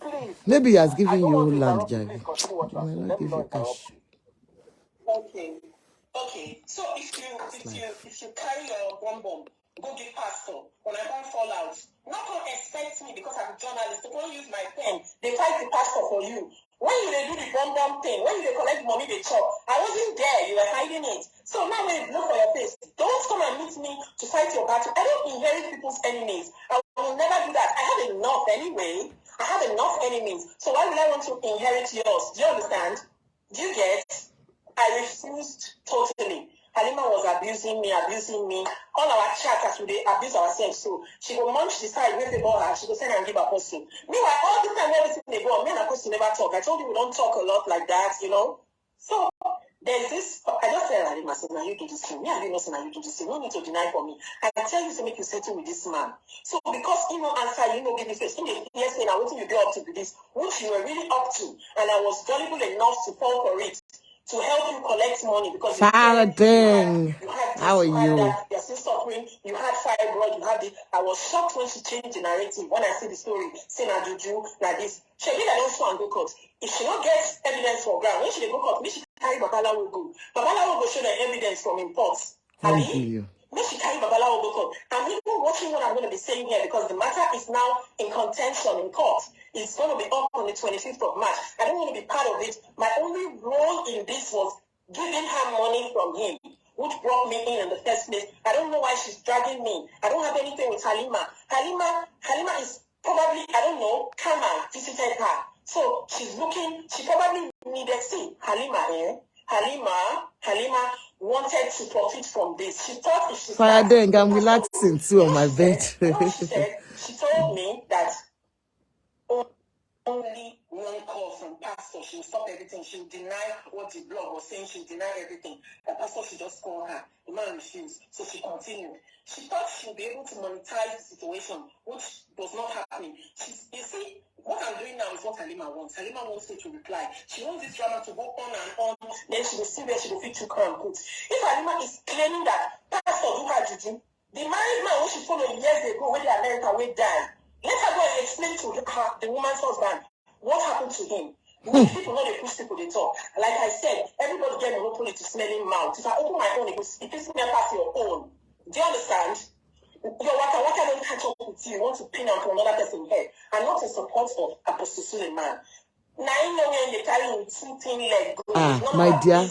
please. Maybe he has given you land, Javi. He may not give you cash. Okay. So if you carry your bomb, go give pastor. When I don't fall out, not gonna expect me because I'm a journalist to go use my pen. They fight the pastor for you. When you do the bomb thing, when you collect money, they chop. I wasn't there. You were hiding it. So now when you look for your face, don't come and meet me to fight your battle. I don't inherit people's enemies. I will never do that. I have enough anyway. I have enough enemies. So why would I want to inherit yours? Do you understand? Do you get? I refused totally. Halima was abusing me. All our chats as we abuse ourselves. So she go munch the side with the ball her. She go send and give a person. Meanwhile, all the time everything they go, me and Apostle never talk. I told you we don't talk a lot like that, you know. So there's this. I just said Halima, say now you do this thing. Me and you know say now you do this thing. No need to deny for me. I tell you to make you settle with this man. So because you know answer, you know give me face. In the yes, now what you do up to this, which you were really up to, and I was gullible enough to fall for it. To help you collect money because Father dang. How are you? You're still suffering. You had fibroid. You had this. I was shocked when she changed the narrative. When I see the story, say na juju, like this. She did I don't show and go court. If she not gets evidence for ground, when she go court, me she carry Babalawo go. Babalawo go show the evidence from imports. Thank you. Me she carry Babalawo go court. I'm even watching what I'm going to be saying here because the matter is now in contention in court. It's going to be up on the 25th of March. I don't want to be part of it. My only role in this was giving her money from him, which brought me in the first place. I don't know why she's dragging me. I don't have anything with Halima. Halima is probably, I don't know, Kama visited her. So she's looking, she probably needed, see, Halima wanted to profit from this. She thought if she Fire dang, I'm relaxing too on my bed. She told me that only one call from pastor. She will stop everything. She will deny what the blog was saying. She will deny everything. The pastor should just call her. The man refused. So she continued. She thought she would be able to monetize the situation, which was not happening. You see, what I'm doing now is what Halima wants. Halima wants me to reply. She wants this drama to go on and on. Then she will see where she will fit to come and put. If Halima is claiming that pastor do her juju, the married man who she followed years ago when the American way died, let her go and explain to her, the woman's husband, what happened to him. People know they push people, they talk. Like I said, everybody get monopoly to smelling mouth. If I open my own, it pisses me past your own. Do you understand? Your waka don't catch up with you. You want to pin on to another person's head. And not in support of Apostle Suleiman. Now you know when they carry 2 thin leg. My dear,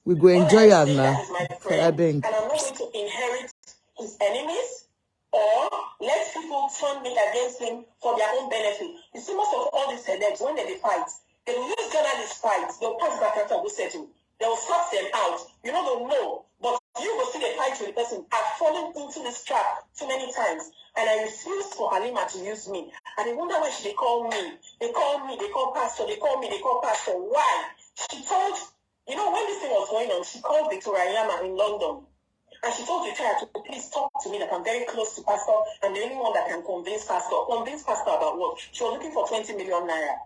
We go enjoy him now. that is my friend, and I'm not going to inherit his enemies or let people turn me against him for their own benefit. You see, most of all these celebs, when they fight, they will use journalist fights. They'll pass back and go settle. They'll sort them out. You know, they'll know. But you will see the fight with the person. I've fallen into this trap too many times. And I refuse for Halima to use me. And I wonder why they call me. They call me, they call pastor, they call me, they call pastor. Why? She told, you know, when this thing was going on, she called Victoria Yama in London. And she told Victoria to please talk to me, that I'm very close to pastor and the only one that can convince pastor. Convince pastor about what? She was looking for 20 million naira.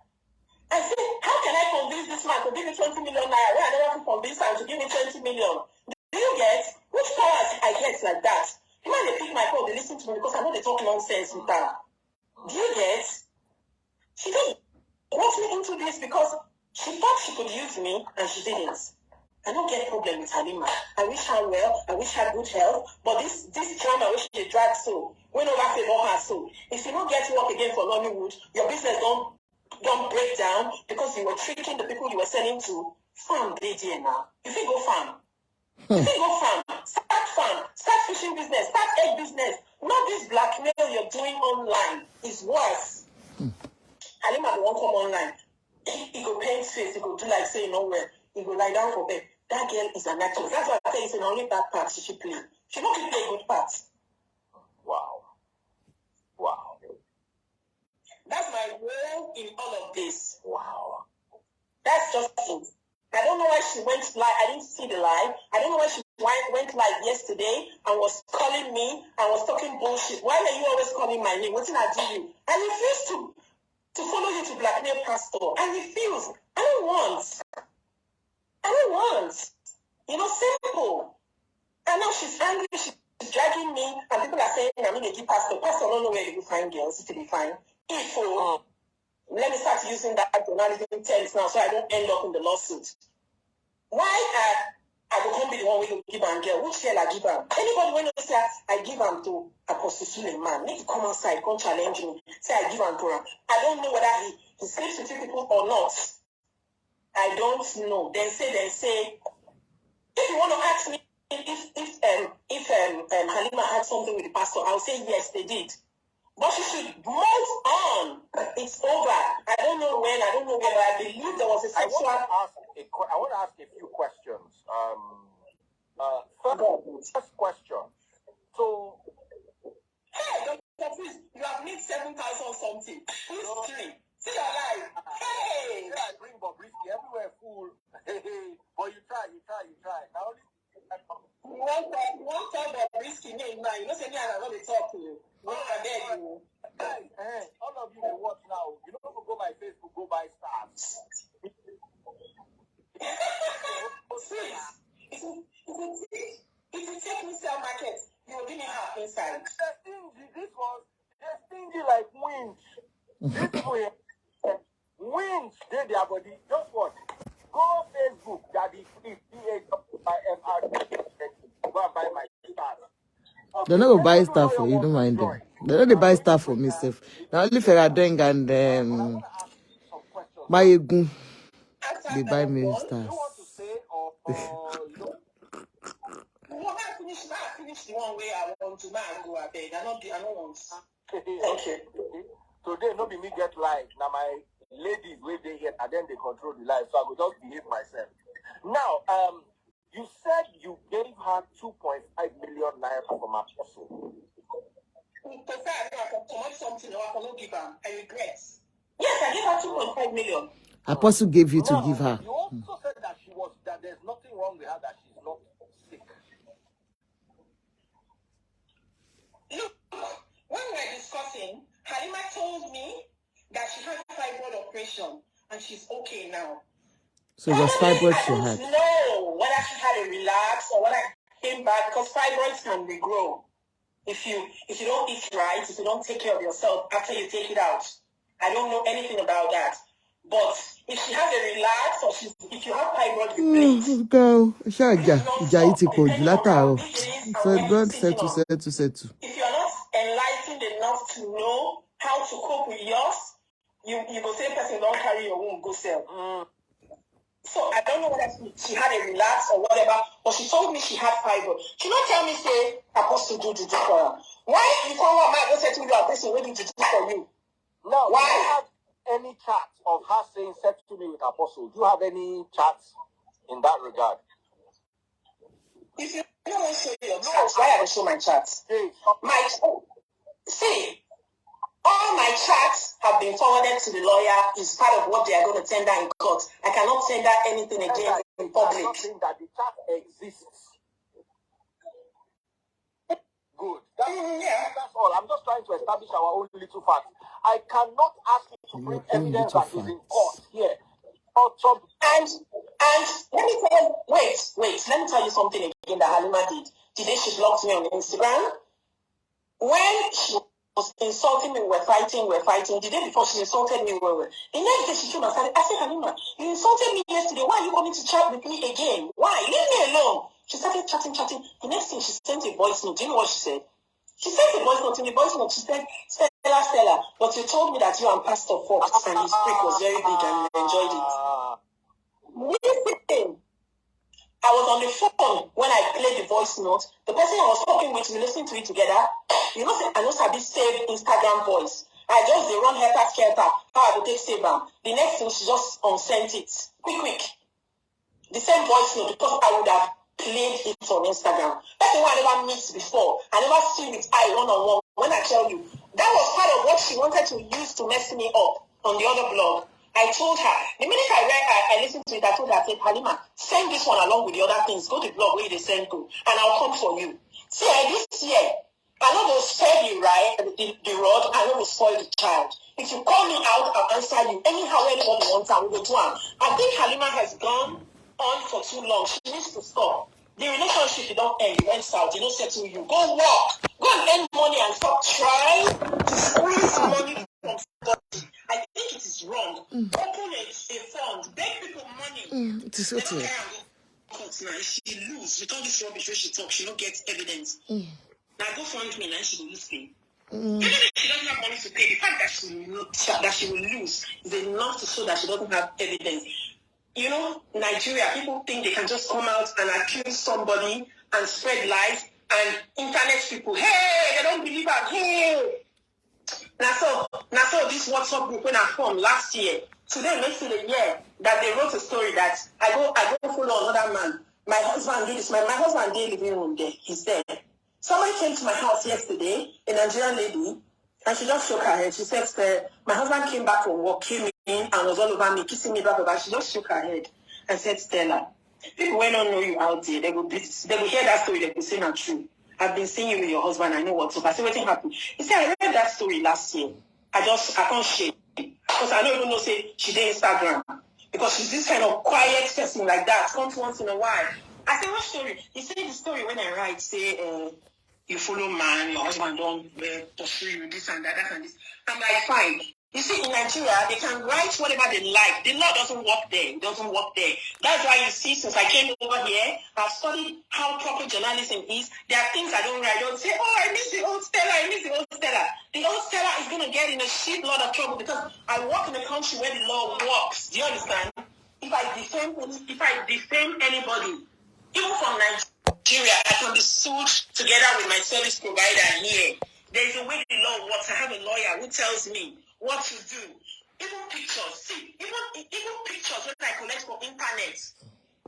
I said, how can I convince this man to give me 20 million naira when I don't want to convince her to give me 20 million? Do you get? Which powers I get like that? The man they pick my call, they listen to me because I know they talk nonsense with her. Do you get? She just brought me into this because she thought she could use me and she didn't. I don't get problem with Halima. I wish her well. I wish her good health. But this drama which they drag so, we never favor her so. If you don't get work again for Nollywood, your business don't break down because you were tricking the people you were selling to. Farm, lady now. You think go farm. You think go farm. Start fishing business. Start egg business. Not this blackmail you're doing online. Is worse. Halima won't come online. He go paint face. He go do like say nowhere. He go lie down for bed. That girl is an actress. That's why I say it's an only bad part she play. She don't play a good part. Wow. That's my role in all of this. Wow. That's just it. I don't know why she went live. I didn't see the live. I don't know why she went live yesterday and was calling me and was talking bullshit. Why are you always calling my name? What did I do you? I refuse to follow you to blackmail pastor. I refuse. I don't want. You know, simple. And now she's angry. She's dragging me. And people are saying, I'm going to give pastor. Pastor don't know where they go find girls. If they find. Let me start using that journalism terms now so I don't end up in the lawsuit. Why I will come be the one who give am girl? Which girl I give am? Anybody when you say I give am to Apostle Suleiman, need to come outside, come challenge me. Say I give am to him. I don't know whether he sleeps with people or not. I don't know. Then say. If you want to ask me if Halima had something with the pastor, I'll say yes, they did. But she should move on. It's over. I don't know when. I don't know whether. I believe there was a sexual. I want to ask a few questions. First question. So, hey, Dr. Please, you have made 7,000 something. Who's three? See your life. Hey. Yeah, I bring Bobrisky everywhere, fool. Hey. But you try. Now you won't tell Bobrisky name now. You know, say me and I know they talk to you. Hey, all of you watch now. You don't go my Facebook, go buy stars. If you take me sell market, you will give me half inside. They're stingy like winch. This way, winch, they their body. Just what? Go on Facebook, Daddy, please, DAWIMR. Go and buy my stars. They're not gonna buy stuff for you, don't mind them. They're not gonna buy stuff for myself. Now only Ferradeng and my they buy me stars. Finish the one way I want to go a bed. I don't want. Okay. Today no be me get live. Now my ladies where they here and then they control the live. So I will just behave myself. Now, you said you gave her 2.5 million naira from Apostle. I regret. Yes, I gave her 2.5 million. Apostle gave you to give her. You also said that there's nothing wrong with her, that she's not sick. Look, when we were discussing, Halima told me that she had a fibroid operation and she's okay now. So it was fibroid she had. I don't know whether she had a relapse or whether it came back, because fibroids can regrow. If you don't eat right, if you don't take care of yourself after you take it out. I don't know anything about that. But if she has a relapse or if you have fibroid, you bleed. Go. So God settle. If you're not enlightened enough to know how to cope with yours, you go say person don't carry your womb, go sell. So I don't know whether she had a relapse or whatever, but she told me she had fibroid. She not tell me say Apostle do juju for her. Why you call her man go say to you a person wey do juju for you? No, why? Do you have any chat of her saying "set to me" with Apostle? Do you have any chats in that regard? If you don't want to show your chats, why I don't show my chats? See, all my chats have been forwarded to the lawyer. Is part of what they are going to tender in court. I cannot tender anything again in public. I'm not saying that the chat exists. Good. That's all. I'm just trying to establish our own little facts. I cannot ask you to bring evidence that is in court here. And let me tell you, wait, let me tell you something again that Halima did. The day she blocked me on Instagram, when she was insulting me, we're fighting. The day before she insulted me, the next day she came and said, I said, Halima, you insulted me yesterday. Why are you coming to chat with me again? Why? Leave me alone. She started chatting. The next thing she sent a voice note. Do you know what she said? She sent a voice note. In the voice note, she said, Stella, but you told me that you and Pastor Fox and his prick was very big and you enjoyed it. Listen, I was on the phone when I played the voice note. The person I was talking with, we listened to it together. You know, I know Sabi saved Instagram voice. I just they run helter skelter. How I would take save them. The next thing she just unsent it. Quick. The same voice note because I would have played it on Instagram. That's the one I never met before. I never seen it eye one-on-one. When I tell you, that was part of what she wanted to use to mess me up on the other blog. I told her, the minute I listened to it, I told her, I said, Halima, send this one along with the other things. Go to the blog where they send to, and I'll come for you. See, this year, I'm not going to spare you, right? The rod, I'm not going to spoil the child. If you call me out, I'll answer you. Anyhow, anybody wants, I will go to her. I think Halima has gone on for too long. She needs to stop. The relationship, you don't end, it went south, you don't settle you. Go work. Go and earn money and stop trying to squeeze money from somebody. I think it is wrong. Open a fund, beg people money. It is okay. She lose with all this rubbish where she talks, she don't get evidence. Now go fund me and she will lose pay. Even if she doesn't have money to pay, the fact that she will lose is enough to show that she doesn't have evidence. You know, Nigeria, people think they can just come out and accuse somebody and spread lies, and internet people, hey, they don't believe her, hey. Now so this WhatsApp group when I formed last year, today makes it a year that they wrote a story that I go follow another man. My husband did this, my husband did living room there, he's there. Somebody came to my house yesterday, a Nigerian lady, and she just shook her head. She said, my husband came back from work, came in and was all over me, kissing me, blah, blah, blah. She just shook her head and said, Stella, people when don't know you out there, they will hear that story, they will say not true. I've been seeing you with your husband, I know what's up. I said, what happened? He said, I read that story last year. I can't share it. Because I don't even know, say, she did Instagram. Because she's this kind of quiet person like that, comes once in a while. I said, what story? He said the story when I write, say, you follow man, your husband don't pursue you, this and that and this. I'm like, fine. You see, in Nigeria, they can write whatever they like. The law doesn't work there. It doesn't work there. That's why you see, since I came over here, I've studied how proper journalism is. There are things I don't write. I don't say, oh, I miss the old Stella. The old Stella is going to get in a shitload of trouble because I work in a country where the law works. Do you understand? If I defame anybody, even from Nigeria, I can be sued together with my service provider here. There's a way the law works. I have a lawyer who tells me what to do. Even pictures. See, even pictures when I collect for internet.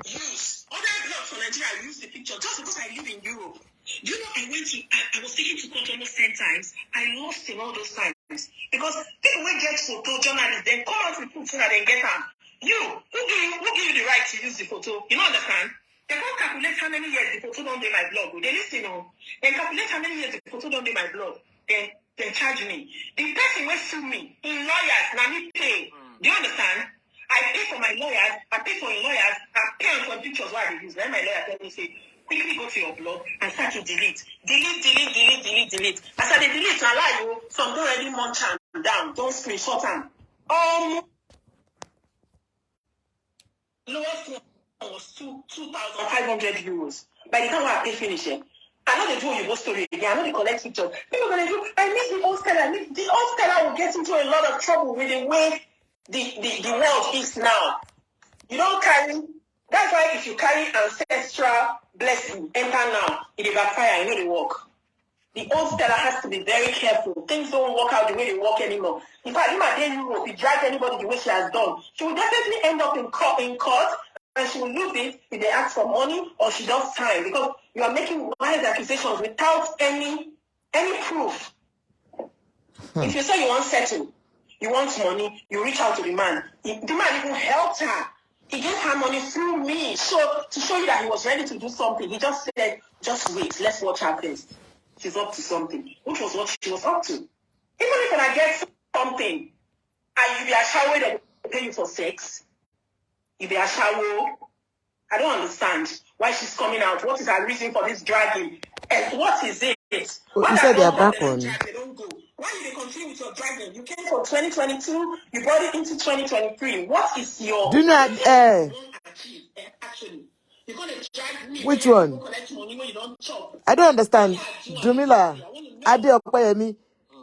Use. Other blogs from Nigeria, I use the picture just because I live in Europe. You know, I was taken to court almost 10 times. I lost in all those times. Because people will get photo journalists, then come out with proof so that they get them. Who give you the right to use the photo? You don't understand? They can't calculate how many years the photo don't do my blog. They listen on. They calculate how many years the photo don't do my blog. Then charge me. The person will sue me. In lawyers, now me pay. Do you understand? I pay for my lawyers. I pay for your lawyers. I pay on some pictures why they use. Then my lawyer tell me, say, quickly go to your blog and start to delete. Delete. As I delete, I lie you. Some don't already munch them down. Don't screenshot them. Lowest one was 2,500 euros. By the time I pay finish it, I know they do your story again. I know they collect pictures. People gonna do. I miss the old Stella. The old Stella will get into a lot of trouble with the way the world is now. You don't carry. That's why if you carry ancestral blessing, enter now, it backfire, you know they work. The old Stella has to be very careful. Things don't work out the way they work anymore. In fact, if you drag anybody the way she has done, she will definitely end up in court and she will lose it if they ask for money or she does time, because you are making wise accusations without any proof. If you say you want settle, you want money, you reach out to the man. The man even helped her. He gave her money through me. So to show you that he was ready to do something, he just said, just wait, let's watch her first. She's up to something, which was what she was up to. Even if when I get something, and you be a shower that will pay you for sex, you be a shower, I don't understand why she's coming out. What is her reason for this dragging? And what is it? Well, you said they are back on. They don't go. Why do they continue with your dragging? You came from 2022, you brought it into 2023. What is your... Do not... Actually, you're going to drag me. Which one? I don't understand. Dumila, Ade Okoyemi,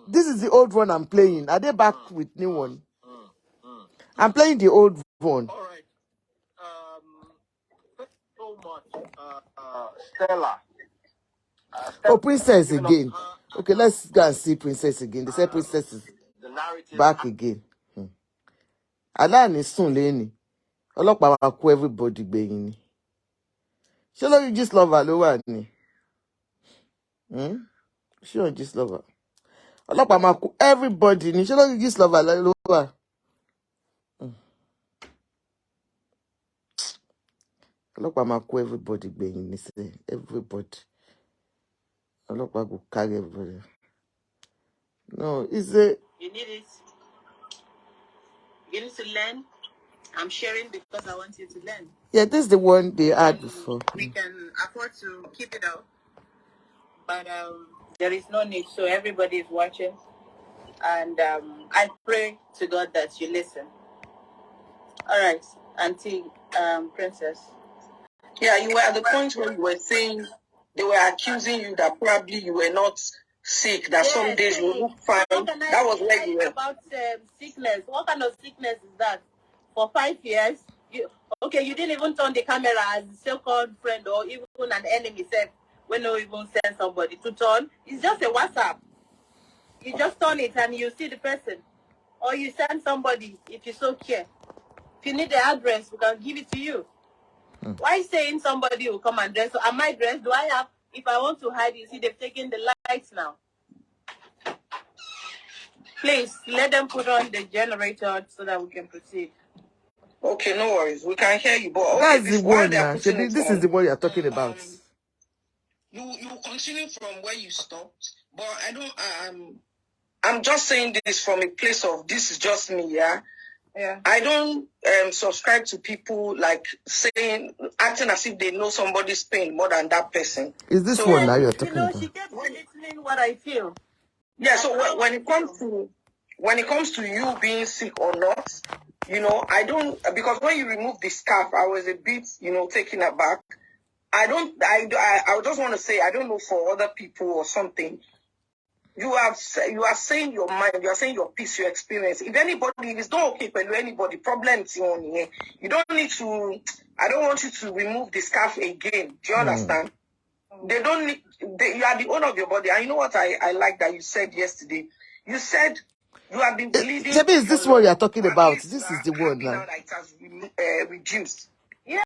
this is the old one I'm playing. Are they back with new one? I'm playing the old one. All right. Thank you so much, Stella. Oh, Princess again. Okay, let's go and see Princess again. They say Princess is back again. Alan is soon Lenny. Ọlọ́pàá máa kó everybody gbẹ̀yìn ni. Ṣé lórí Gist Lover ló wà ni? Ṣé lórí Gist Lover? Ọlọ́pàá máa kó everybody ni. Ṣé lórí Gist Lover ló wà? Ọlọ́pàá máa kó everybody gbẹ̀yìn ni sẹ́. Everybody. Ọlọ́pàá go carry everybody. No, it's a... You need it. You need to learn. I'm sharing because I want you to learn. Yeah, this is the one they had before. We can afford to keep it out. But there is no need. So everybody is watching. And I pray to God that you listen. All right, Auntie Princess. Yeah, you were at the point where you were saying they were accusing you that probably you were not sick, that some days you look fine. That was where you were. About sickness. What kind of sickness is that? For 5 years, you didn't even turn the camera as a so-called friend or even an enemy said when you even send somebody to turn. It's just a WhatsApp. You just turn it and you see the person. Or you send somebody if you so care. If you need the address, we can give it to you. Why saying somebody will come and dress? So am I dressed? Do I have, if I want to hide, you see they've taken the lights now. Please, let them put on the generator so that we can proceed. Okay, no worries. We can hear you. But okay, that's the one now. This is the one you're talking about. You continue from where you stopped, but I don't. I'm just saying this from a place of this is just me. Yeah. I don't subscribe to people like acting as if they know somebody's pain more than that person. Is this one now you're talking about? She kept listening what I feel. Yeah. So when it comes to you being sick or not, I don't, because when you remove the scarf, I was a bit, taken aback. I just want to say, I don't know for other people or something. You are saying your mind, you are saying your piece, your experience. If it's not okay for anybody, problems on here. You don't need to, I don't want you to remove the scarf again. Do you understand? They don't need, you are the owner of your body. And you know what I like that you said yesterday? You said, you have been bleeding. Maybe is this what you are talking about? This is the one now. It has reduced. Yes.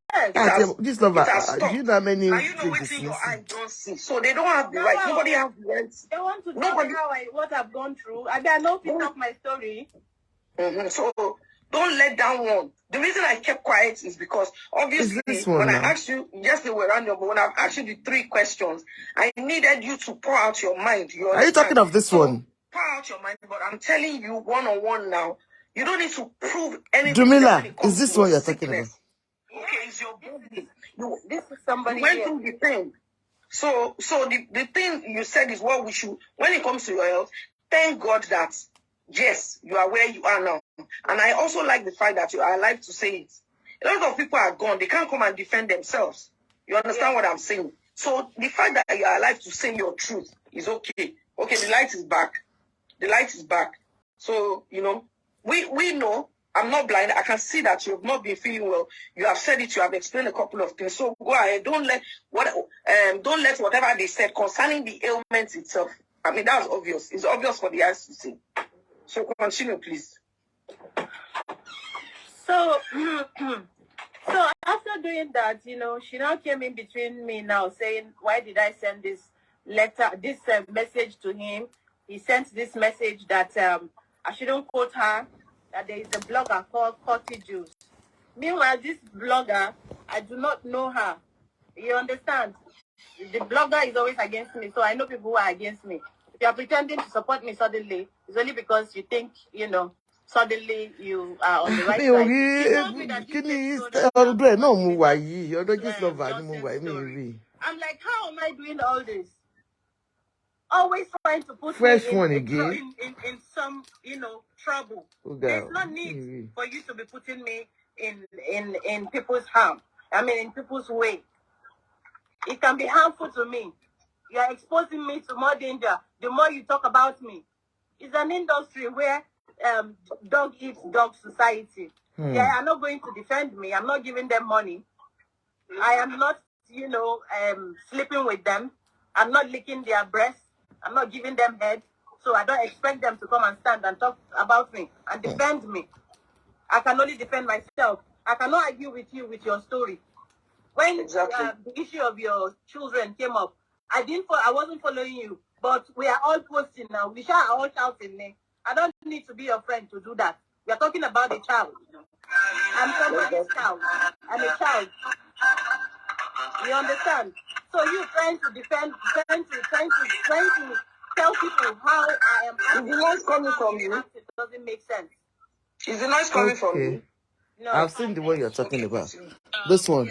Gist Lover, do you know how many things your eye don't see? So they don't have the right. Nobody has the right. They want to tell me what I've gone through. I know piece of my story. So don't let down one. The reason I kept quiet is because obviously when I asked you, yes, they were random, but when I've asked you the 3 questions, I needed you to pour out your mind. Are you talking of this one? Pour out your mind, but I'm telling you one-on-one now, you don't need to prove anything. Dumila, is this what you're talking about? Okay, it's your body. This is somebody you went through the thing. So the thing you said is what we should, when it comes to your health, thank God that, yes, you are where you are now. And I also like the fact that you are alive to say it. A lot of people are gone. They can't come and defend themselves. You understand what I'm saying? So the fact that you are alive to say your truth is okay. Okay, the light is back. The light is back. So, we know I'm not blind. I can see that you have not been feeling well. You have said it. You have explained a couple of things. So go ahead. Don't let whatever they said concerning the ailment itself. I mean, that's obvious. It's obvious for the eyes to see. So continue, please. So, so after doing that, she now came in between me now saying, why did I send this letter, this message to him? He sent this message that I shouldn't quote her, that there is a blogger called Cotty Juice. Meanwhile, this blogger, I do not know her. You understand? The blogger is always against me, so I know people who are against me. If you are pretending to support me suddenly, it's only because you think, suddenly you are on the right side. She told me that I'm like, how am I doing all this? Always trying to put me in some, trouble. There's no need for you to be putting me in people's harm. I mean, in people's way. It can be harmful to me. You are exposing me to more danger the more you talk about me. It's an industry where dog eats dog society. They are not going to defend me. I'm not giving them money. I am not, sleeping with them. I'm not licking their breasts. I'm not giving them head. So I don't expect them to come and stand and talk about me and defend me. I can only defend myself. I cannot argue with you with your story. When the issue of your children came up, I wasn't following you, but we are all posting now. We are all shouting name. I don't need to be your friend to do that. We are talking about a child. I'm somebody's child. I'm a child. You understand? So you trying to defend, trying to tell people how I am. Is the noise coming from you? It doesn't make sense. Is the noise coming from you? No. I've seen the one you're talking about. This one.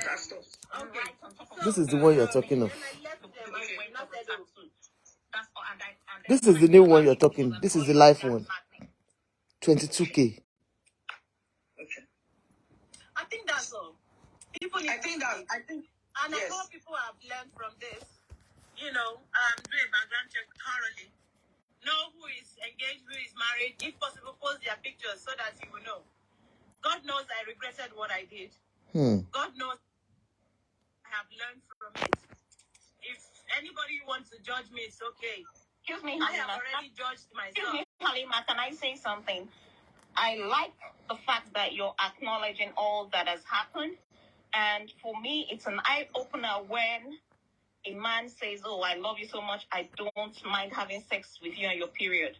This is the one you're talking of. This is the new one you're talking. This is the live one. 22K. Okay. I think that's all. And yes. I hope people have learned from this. Do a background check thoroughly. Know who is engaged, who is married. If possible, post their pictures so that you will know. God knows I regretted what I did. God knows I have learned from it. If anybody wants to judge me, it's okay. Excuse me, I have already judged myself. Excuse me, Halima, can I say something? I like the fact that you're acknowledging all that has happened. And for me, it's an eye-opener when a man says, oh, I love you so much, I don't mind having sex with you on your period.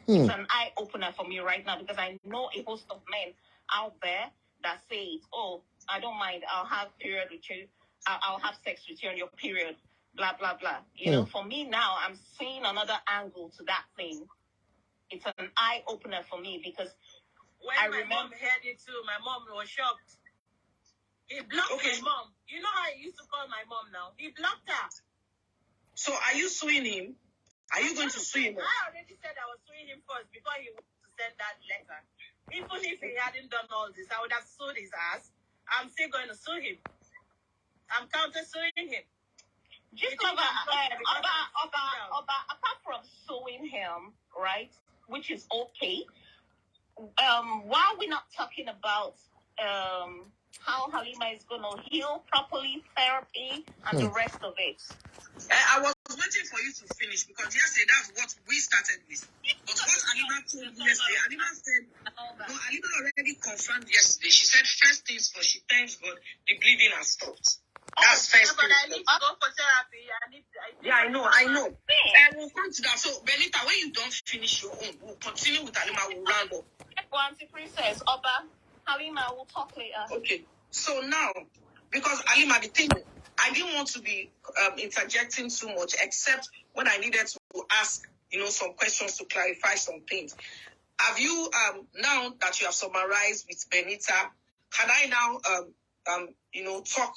It's an eye-opener for me right now because I know a host of men out there that say, oh, I don't mind, I'll have period with you, I'll have sex with you on your period, blah, blah, blah. For me now, I'm seeing another angle to that thing. It's an eye-opener for me because when my mom heard it too, my mom was shocked. He blocked my mom. You know how he used to call my mom now? He blocked her. So are you suing him? Are you going to sue him? I already said I was suing him first before he was to send that letter. Even if he hadn't done all this, I would have sued his ass. I'm still going to sue him. I'm counter-suing him. Just apart from suing him, right, which is okay, why are we not talking about how Halima is going to heal properly, therapy, and the rest of it? I was waiting for you to finish because yesterday that's what we started with. But what Halima told me yesterday, Halima said, no, Halima already confirmed yesterday. She said, first things first, she thanks God, the bleeding has stopped. That's first but I need to go for therapy. I know. We'll come to that. So, Benita, when you don't finish your own, we'll continue with Halima, we'll round up. Princess, Oba, Halima, we'll talk later. Okay. So now, because Halima, the thing, I didn't want to be interjecting too much, except when I needed to ask, some questions to clarify some things. Have you, now that you have summarized with Benita, can I now, talk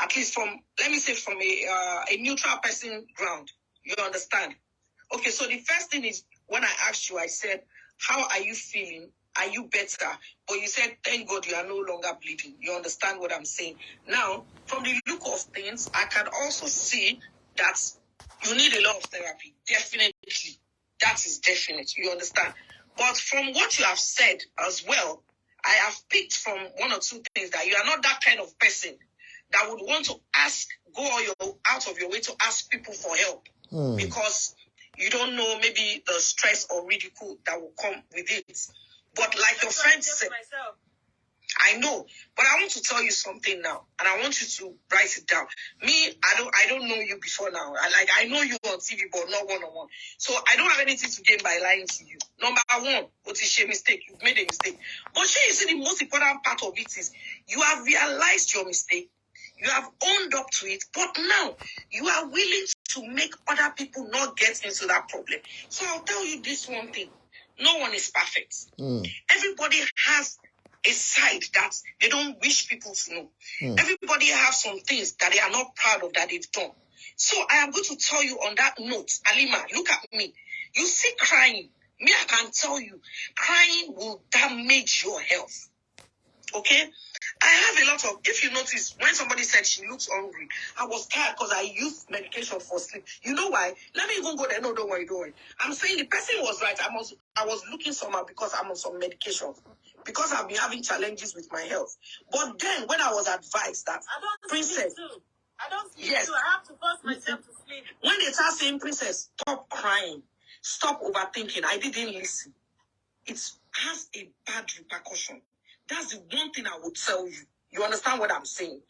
at least from, let me say, from a neutral person ground? You understand? Okay, so the first thing is, when I asked you, I said, how are you feeling? Are you better? But you said, thank God you are no longer bleeding. You understand what I'm saying? Now, from the look of things, I can also see that you need a lot of therapy. Definitely. That is definite. You understand? But from what you have said as well, I have picked from one or two things that you are not that kind of person that would want to go out of your way to ask people for help because you don't know maybe the stress or ridicule that will come with it. But like your friend said, I know, but I want to tell you something now, and I want you to write it down. Me, I don't know you before now. I know you on TV, but not one-on-one. So I don't have anything to gain by lying to you. Number one, what is a mistake? You've made a mistake. But you see, the most important part of it is you have realized your mistake. You have owned up to it, but now you are willing to make other people not get into that problem. So I'll tell you this one thing. No one is perfect. Everybody has a side that they don't wish people to know. Everybody has some things that they are not proud of that they've done. So I am going to tell you on that note, Halima, look at me. You see crying. Me, I can tell you, crying will damage your health. Okay? I have a lot of, if you notice, when somebody said she looks hungry, I was tired because I used medication for sleep. You know why? Let me even go there. No, don't worry. I'm saying the person was right. I was looking somehow because I'm on some medication. Because I've been having challenges with my health. But then when I was advised that, Princess, I don't sleep yes, too. I have to force myself to sleep. When they start saying, Princess, stop crying, stop overthinking, I didn't listen. It has a bad repercussion. That's the one thing I would tell you. You understand what I'm saying?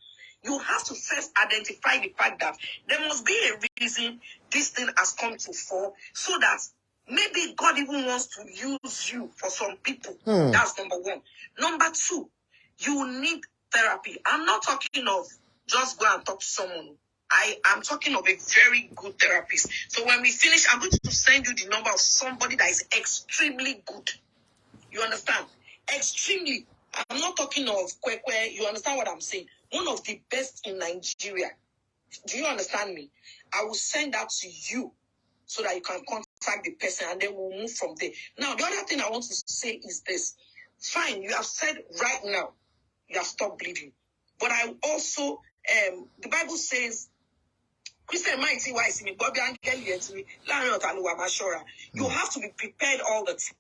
You have to first identify the fact that there must be a reason this thing has come to fall, so that maybe God even wants to use you for some people. That's number one. Number two, you need therapy. I'm not talking of just go and talk to someone. I am talking of a very good therapist. So when we finish, I'm going to send you the number of somebody that is extremely good. You understand? Extremely. I'm not talking of Kwekwe. You understand what I'm saying? One of the best in Nigeria. Do you understand me? I will send that to you so that you can contact the person and then we'll move from there. Now, the other thing I want to say is this. Fine, you have said right now you have stopped bleeding. But I also, the Bible says, Christian mighty wise me, Bobby Angel you have to be prepared all the time.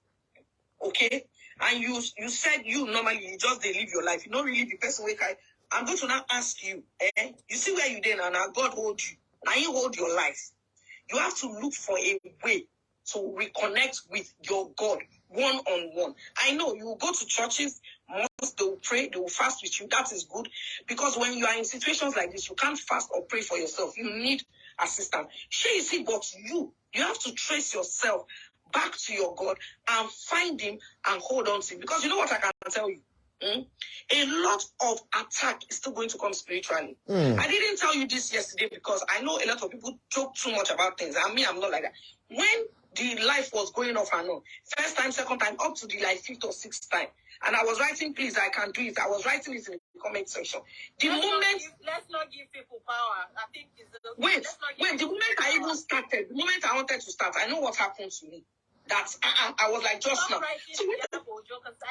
Okay? And you said you normally you just live your life. You don't really the person where I'm going to now ask you, you see where you did now God hold you. Now you hold your life. You have to look for a way to reconnect with your God one-on-one. I know you will go to churches, mosques, they will pray, they will fast with you. That is good. Because when you are in situations like this, you can't fast or pray for yourself. You need assistance. Sure, you see, but you have to trace yourself back to your God and find him and hold on to him. Because you know what I can tell you? A lot of attack is still going to come spiritually. I didn't tell you this yesterday because I know a lot of people joke too much about things. I mean, I'm not like that. When the life was going off and on, first time, second time, up to the fifth or sixth time, and I was writing, please, I can do it. I was writing it in the comment section. Let's not give people power. I think the moment I even started, the moment I wanted to start, I know what happened to me. That's I was like just now. So I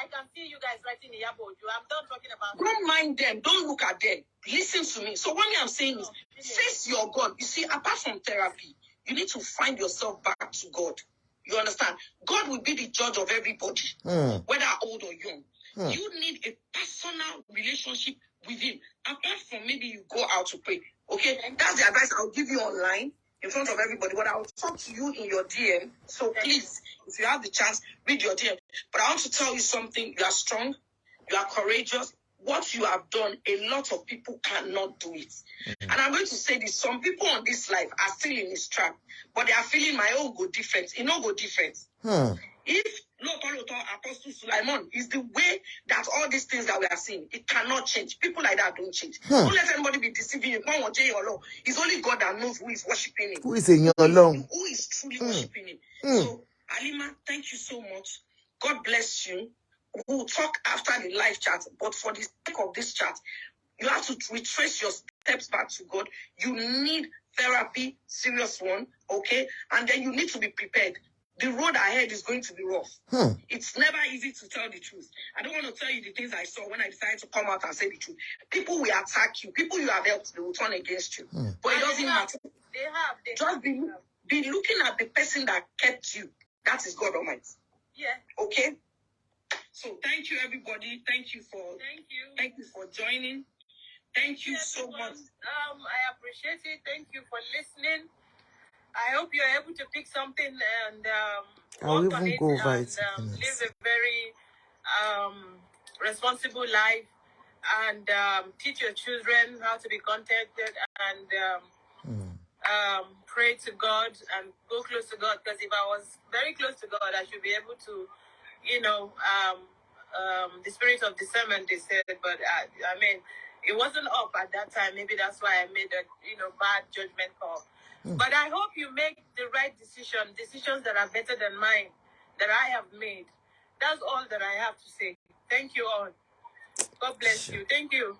can see you guys writing the Yabojo. I'm done talking about. Don't mind them. Don't look at them. Listen to me. So what I'm saying is, face your God. You see, apart from therapy, you need to find yourself back to God. You understand? God will be the judge of everybody, whether old or young. You need a personal relationship with him. Apart from maybe you go out to pray. Okay, that's the advice I'll give you online. In front of everybody, but I will talk to you in your DM. So please, if you have the chance, read your DM. But I want to tell you something. You are strong. You are courageous. What you have done, a lot of people cannot do it. And I'm going to say this. Some people on this life are still in this trap, but they are feeling my own go different. It no go different. If Apostle Sulaiman is the way that all these things that we are seeing, it cannot change. People like that don't change. Don't let anybody be deceiving you. It's only God that knows who is worshiping him. Who is in your alone? Who is truly worshiping him. So, Halima, thank you so much. God bless you. We'll talk after the live chat, but for the sake of this chat, you have to retrace your steps back to God. You need therapy, serious one, okay? And then you need to be prepared. The road ahead is going to be rough. It's never easy to tell the truth. I don't want to tell you the things I saw when I decided to come out and say the truth. People will attack you. People you have helped, they will turn against you. But it doesn't matter. They Just be looking at the person that kept you. That is God Almighty. Yeah. Okay? So thank you, everybody. Thank you for joining. Thank you so much. I appreciate it. Thank you for listening. I hope you're able to pick something and I'll work on even it go over and it. live a very responsible life and teach your children how to be contented and pray to God and go close to God, because if I was very close to God, I should be able to, the spirit of discernment, they said, but I mean, it wasn't up at that time. Maybe that's why I made a, bad judgment call. But I hope you make the right decisions that are better than mine, that I have made. That's all that I have to say. Thank you all. God bless you. Thank you.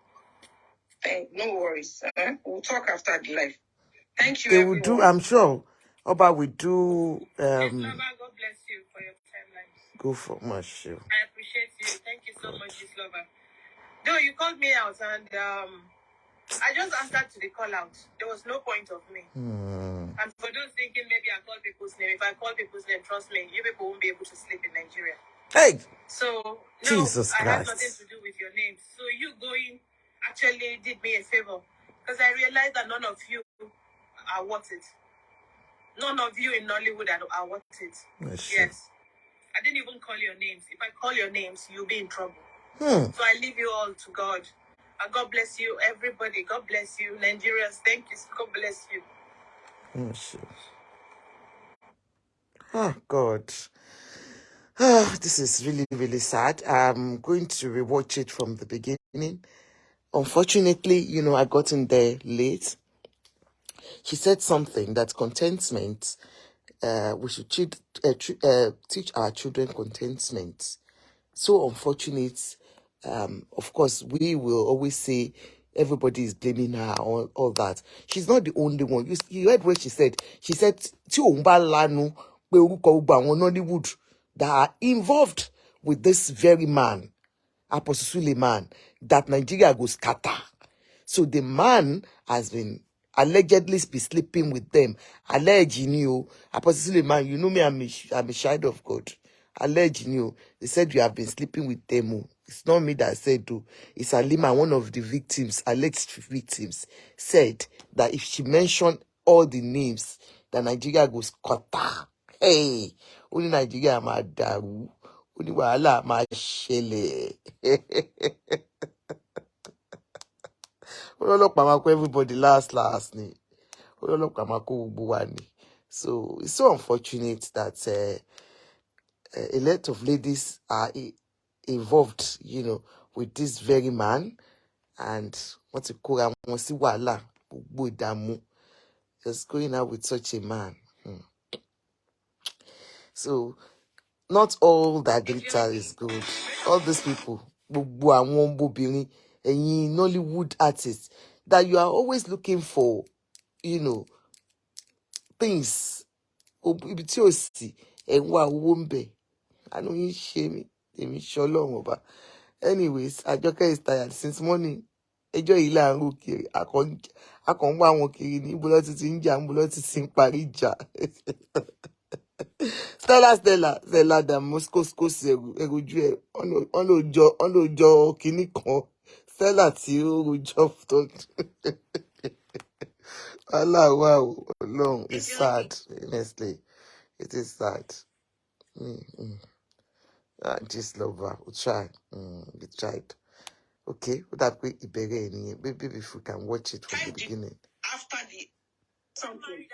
No worries. We'll talk after the live. Thank you, They everyone. will do, I'm sure. Oba will do God bless you for your timeline. go for my show. I appreciate you. Thank you so much, this lover. Though you called me out and I just answered to the call out. There was no point of me. And for those thinking maybe I call people's name, if I call people's name, trust me, you people won't be able to sleep in Nigeria. Hey! So, no, Jesus I Christ. had nothing to do with your names. So you going actually did me a favor. Because I realized that none of you are worth it. None of you in Nollywood are worth it. Yes. I didn't even call your names. If I call your names, you'll be in trouble. So I leave you all to God. And God bless you, everybody. God bless you, Nigerians. Thank you. God bless you. Oh, God. Oh, this is really, really sad. I'm going to rewatch it from the beginning. Unfortunately, I got in there late. She said something that contentment, we should teach our children contentment. So unfortunate. Of course, we will always say everybody is blaming her on all that. She's not the only one. You heard what she said. She said, "Tí òun bá lanu pé orúkọ gbogbo àwọn Nollywood that are involved with this very man, Apostle Suleiman, that Nigeria goes scatter." So the man has been allegedly be sleeping with them. Allegedly, you, Apostle Suleiman, you know me, I'm a child of God. Allegedly, you, they said you have been sleeping with them. It's not me that said, it's Halima, one of the victims, alleged victims, said that if she mentioned all the names, that Nigeria goes scatter. Hey, only Nigeria ma daru. Only wahala ma shele. Ọlọ́pàá máa kó everybody last ni. Ọlọ́pàá máa kó gbogbo wa ni. So it's so unfortunate that a lot of ladies are involved, with this very man, and wọ́n ti kóra wọn sí wàhálà, gbogbo ìdààmú, just going out with such a man. So not all that glitter is good. All these people, gbogbo àwọn obìnrin, ẹ̀yin Nollywood artists, that you are always looking for, things. Ibi tí ò sí, ẹ̀ ń wá owó ń bẹ̀. Àánú yín ṣe mí, èmi ṣọlọ́run ọba. Anyways, Àjọkẹ́ is tired since morning. Ẹjọ́ yìí là ń rò kiri, akàn ń wá wọn kiri ní ibo ló ti ń jà, ibo ló ti ń parí ìjà. Stella da Moscow ẹrùjú ẹ̀, wọ́n ló jọ kinní kan. Stella tí ó rojọ́ tó. Allah, wow, long. It's sad, honestly. It is sad. Just love her. We try. We tried. Okay, that way, maybe if we can watch it from the beginning. After the something.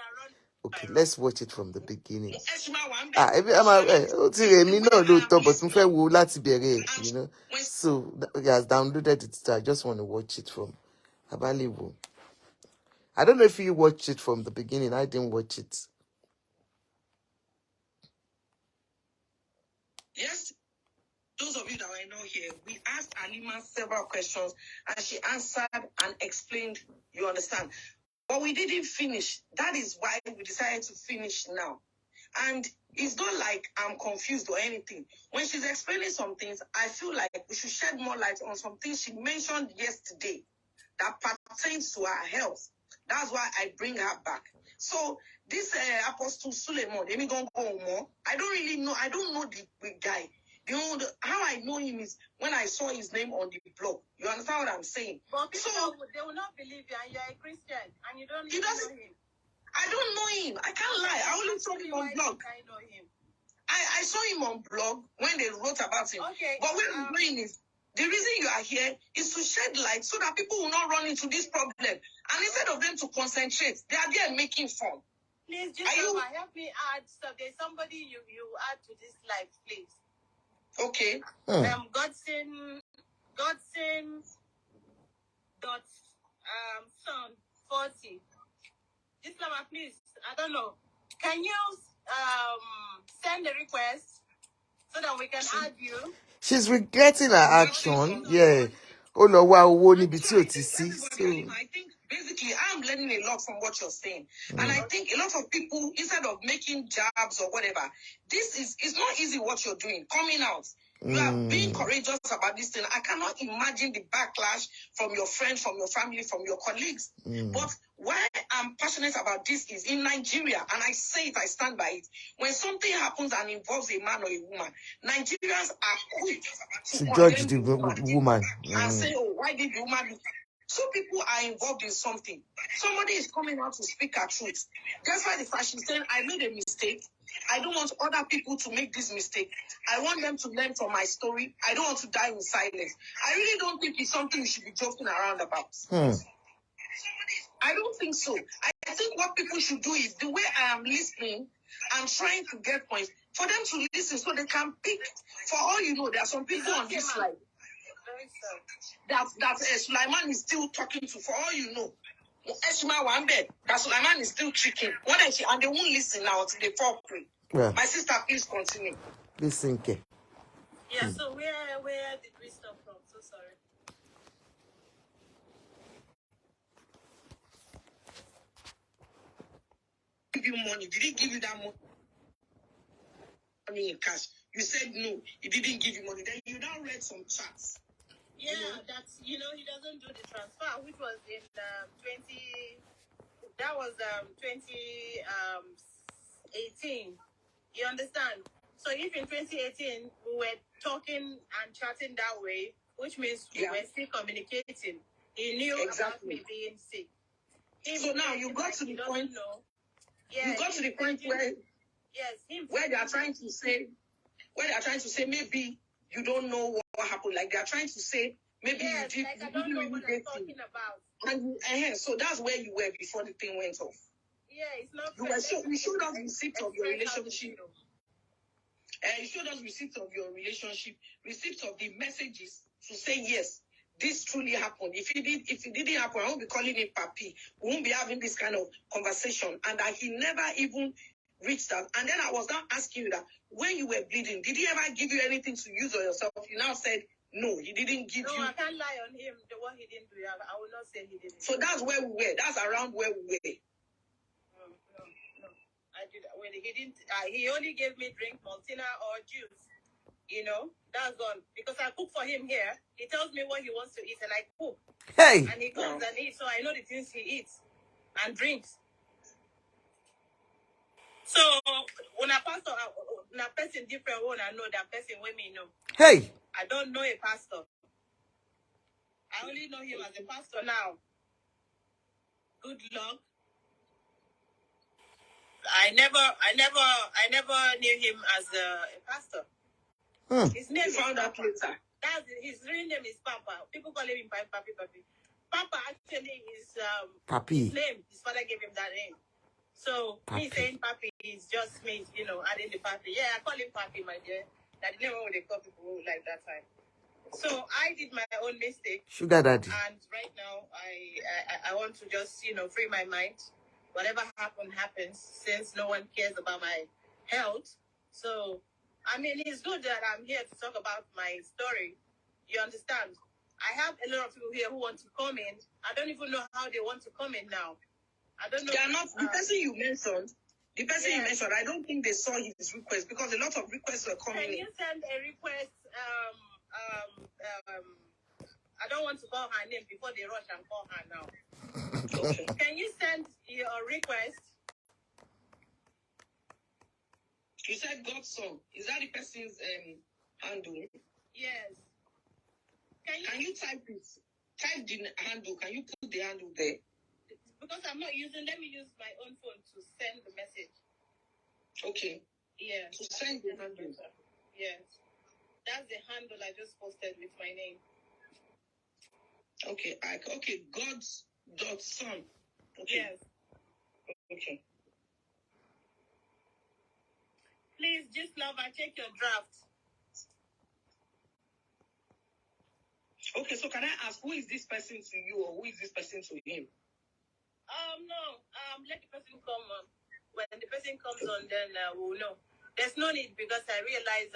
Okay, let's watch it from the beginning. So he has downloaded it, so I just want to watch it from Abaliwo. I don't know if you watched it from the beginning. I didn't watch it. Yes, those of you that were not here, we asked Halima several questions and she answered and explained, you understand. But we didn't finish. That is why we decided to finish now. And it's not like I'm confused or anything. When she's explaining some things, I feel like we should shed more light on some things she mentioned yesterday that pertains to her health. That's why I bring her back. So this Apostle Suleiman, let me go more. I don't really know. I don't know the guy. You know, how I know him is when I saw his name on the blog. You understand what I'm saying? But people, they will not believe you, and you're a Christian, and you don't even know him. I don't know him. I can't lie. I only saw him on blog. I know him. I saw him on blog when they wrote about him. Okay. But what I'm doing is, the reason you are here is to shed light so that people will not run into this problem. And instead of them to concentrate, they are there making fun. Please, just help me add stuff. There's somebody you add to this live, please. Okay. Godson dot son 40. This number, please. I don't know. Can you send a request so that we can add you? She's regretting her action. Yeah. Oh no, wow, níbi tí ò ti sí. I think basically I'm learning a lot from what you're saying. And I think a lot of people, instead of making jabs or whatever, it's not easy what you're doing, coming out. You are being courageous about this thing. I cannot imagine the backlash from your friends, from your family, from your colleagues. But why I'm passionate about this is in Nigeria, and I say it, I stand by it. When something happens and involves a man or a woman, Nigerians are quick to judge the woman. And say, oh, why did the woman do that? So people are involved in something. Somebody is coming out to speak her truth. That's why the fact she's saying, I made a mistake. I don't want other people to make this mistake. I want them to learn from my story. I don't want to die in silence. I really don't think it's something we should be joking around about. I don't think so. I think what people should do is, the way I am listening, I'm trying to get points for them to listen so they can pick. For all you know, there are some people on this slide that Sulaiman is still talking to. For all you know, that Sulaiman is still tricking. And they won't listen now until they fall prey. Yeah. My sister, please continue. Listen, Ke. Yeah, so where did we stop from? So sorry. Give you money. Did he give you that money in cash? You said no, he didn't give you money. Then you now read some chats. Yeah, that's, he doesn't do the transfer, which was in 2018. You understand? So if in 2018 we were talking and chatting that way, which means we were still communicating, he knew about me being sick. So now you got to the point. You got to the point where where they are trying to say maybe you don't know what happened. Like they are trying to say maybe you did. Like I don't know what I'm talking about. And so that's where you were before the thing went off. Yeah, it's not. You showed us receipts of your relationship. You showed us receipts of your relationship, receipts of the messages to say yes, this truly happened. If it didn't happen, I won't be calling him Papi. We won't be having this kind of conversation. And that he never even reached out. And then I was now asking you that when you were bleeding, did he ever give you anything to use on yourself? You now said no, he didn't give you. No, I can't lie on him. The one he didn't do, I will not say he didn't. So that's where we were. That's around where we were. No. I did. When he didn't, he only gave me drink, Maltina or juice. That's all. Because I cook for him here. He tells me what he wants to eat, and I cook. Hey. And he comes and eats, so I know the things he eats and drinks. So when a pastor, when a person different one, I know that person when me know. Hey. I don't know a pastor. I only know him as a pastor now. Good luck. I never knew him as a pastor. His name found out later. His real name is Papa. People call him Papi. Papa actually is Papi. His name. His father gave him that name. So me saying Papi is just me, adding the Papi. Yeah, I call him Papi, my dear. That's the name what they call people like that time. So I did my own mistake. Sugar daddy. And right now I want to just free my mind. Whatever happens, since no one cares about my health. So it's good that I'm here to talk about my story. You understand? I have a lot of people here who want to come in. I don't even know how they want to come in now. I don't know. They are not the person you mentioned. The person you mentioned, I don't think they saw his request because a lot of requests were coming in. Can you send a request? I don't want to call her name before they rush and call her now. Okay. Can you send your request? You said Godson. Is that the person's handle? Yes. Can you type it? Type the handle. Can you put the handle there? Because I'm not using, let me use my own phone to send the message. Okay. Yeah. To send the handle. Yes. That's the handle I just posted with my name. Okay. Okay. God's.son. Okay. Yes. Okay. Please, just love, I check your draft. Okay, so can I ask, who is this person to you, or who is this person to him? No. Let the person come on. When the person comes on, then we'll know. There's no need, because I realize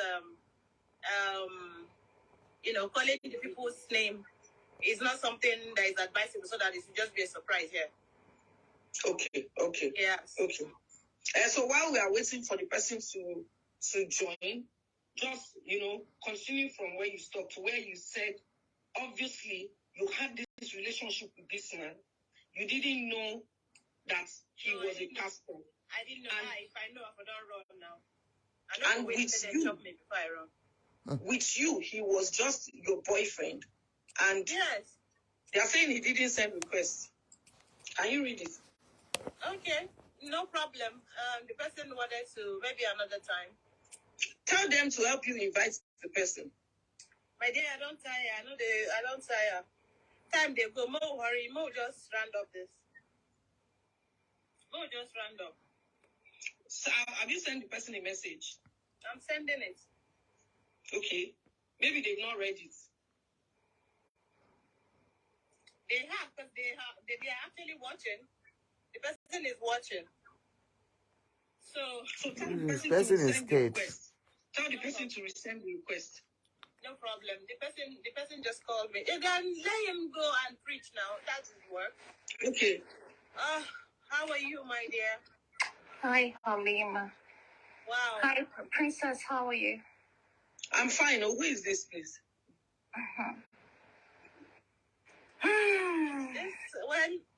calling the people's name is not something that is advisable, so that it should just be a surprise here. Okay. Yes. Okay. So while we are waiting for the person to join, just continue from where you stopped, where you said, obviously you had this relationship with this man. You didn't know that he was a pastor. I didn't know. If I know, I don't run now. And with you, me before I run. With you, he was just your boyfriend. And yes, they are saying he didn't send requests. Can you read it? Okay, no problem. The person wanted to, maybe another time. Tell them to help you invite the person. My dear, I don't tire. I don't tire. Time they go. Mo hurry. Mo just round up this. Mo just round up. So, have you sent the person a message? I'm sending it. Okay. Maybe they've not read it. They have, because they are actually watching. The person is watching. So tell the person to resend the request. Tell the person to resend the request. No problem. The person just called me. You can let him go and preach now. That will work. Okay. How are you, my dear? Hi, Halima. Wow. Hi, Princess. How are you? I'm fine. Who is this, please?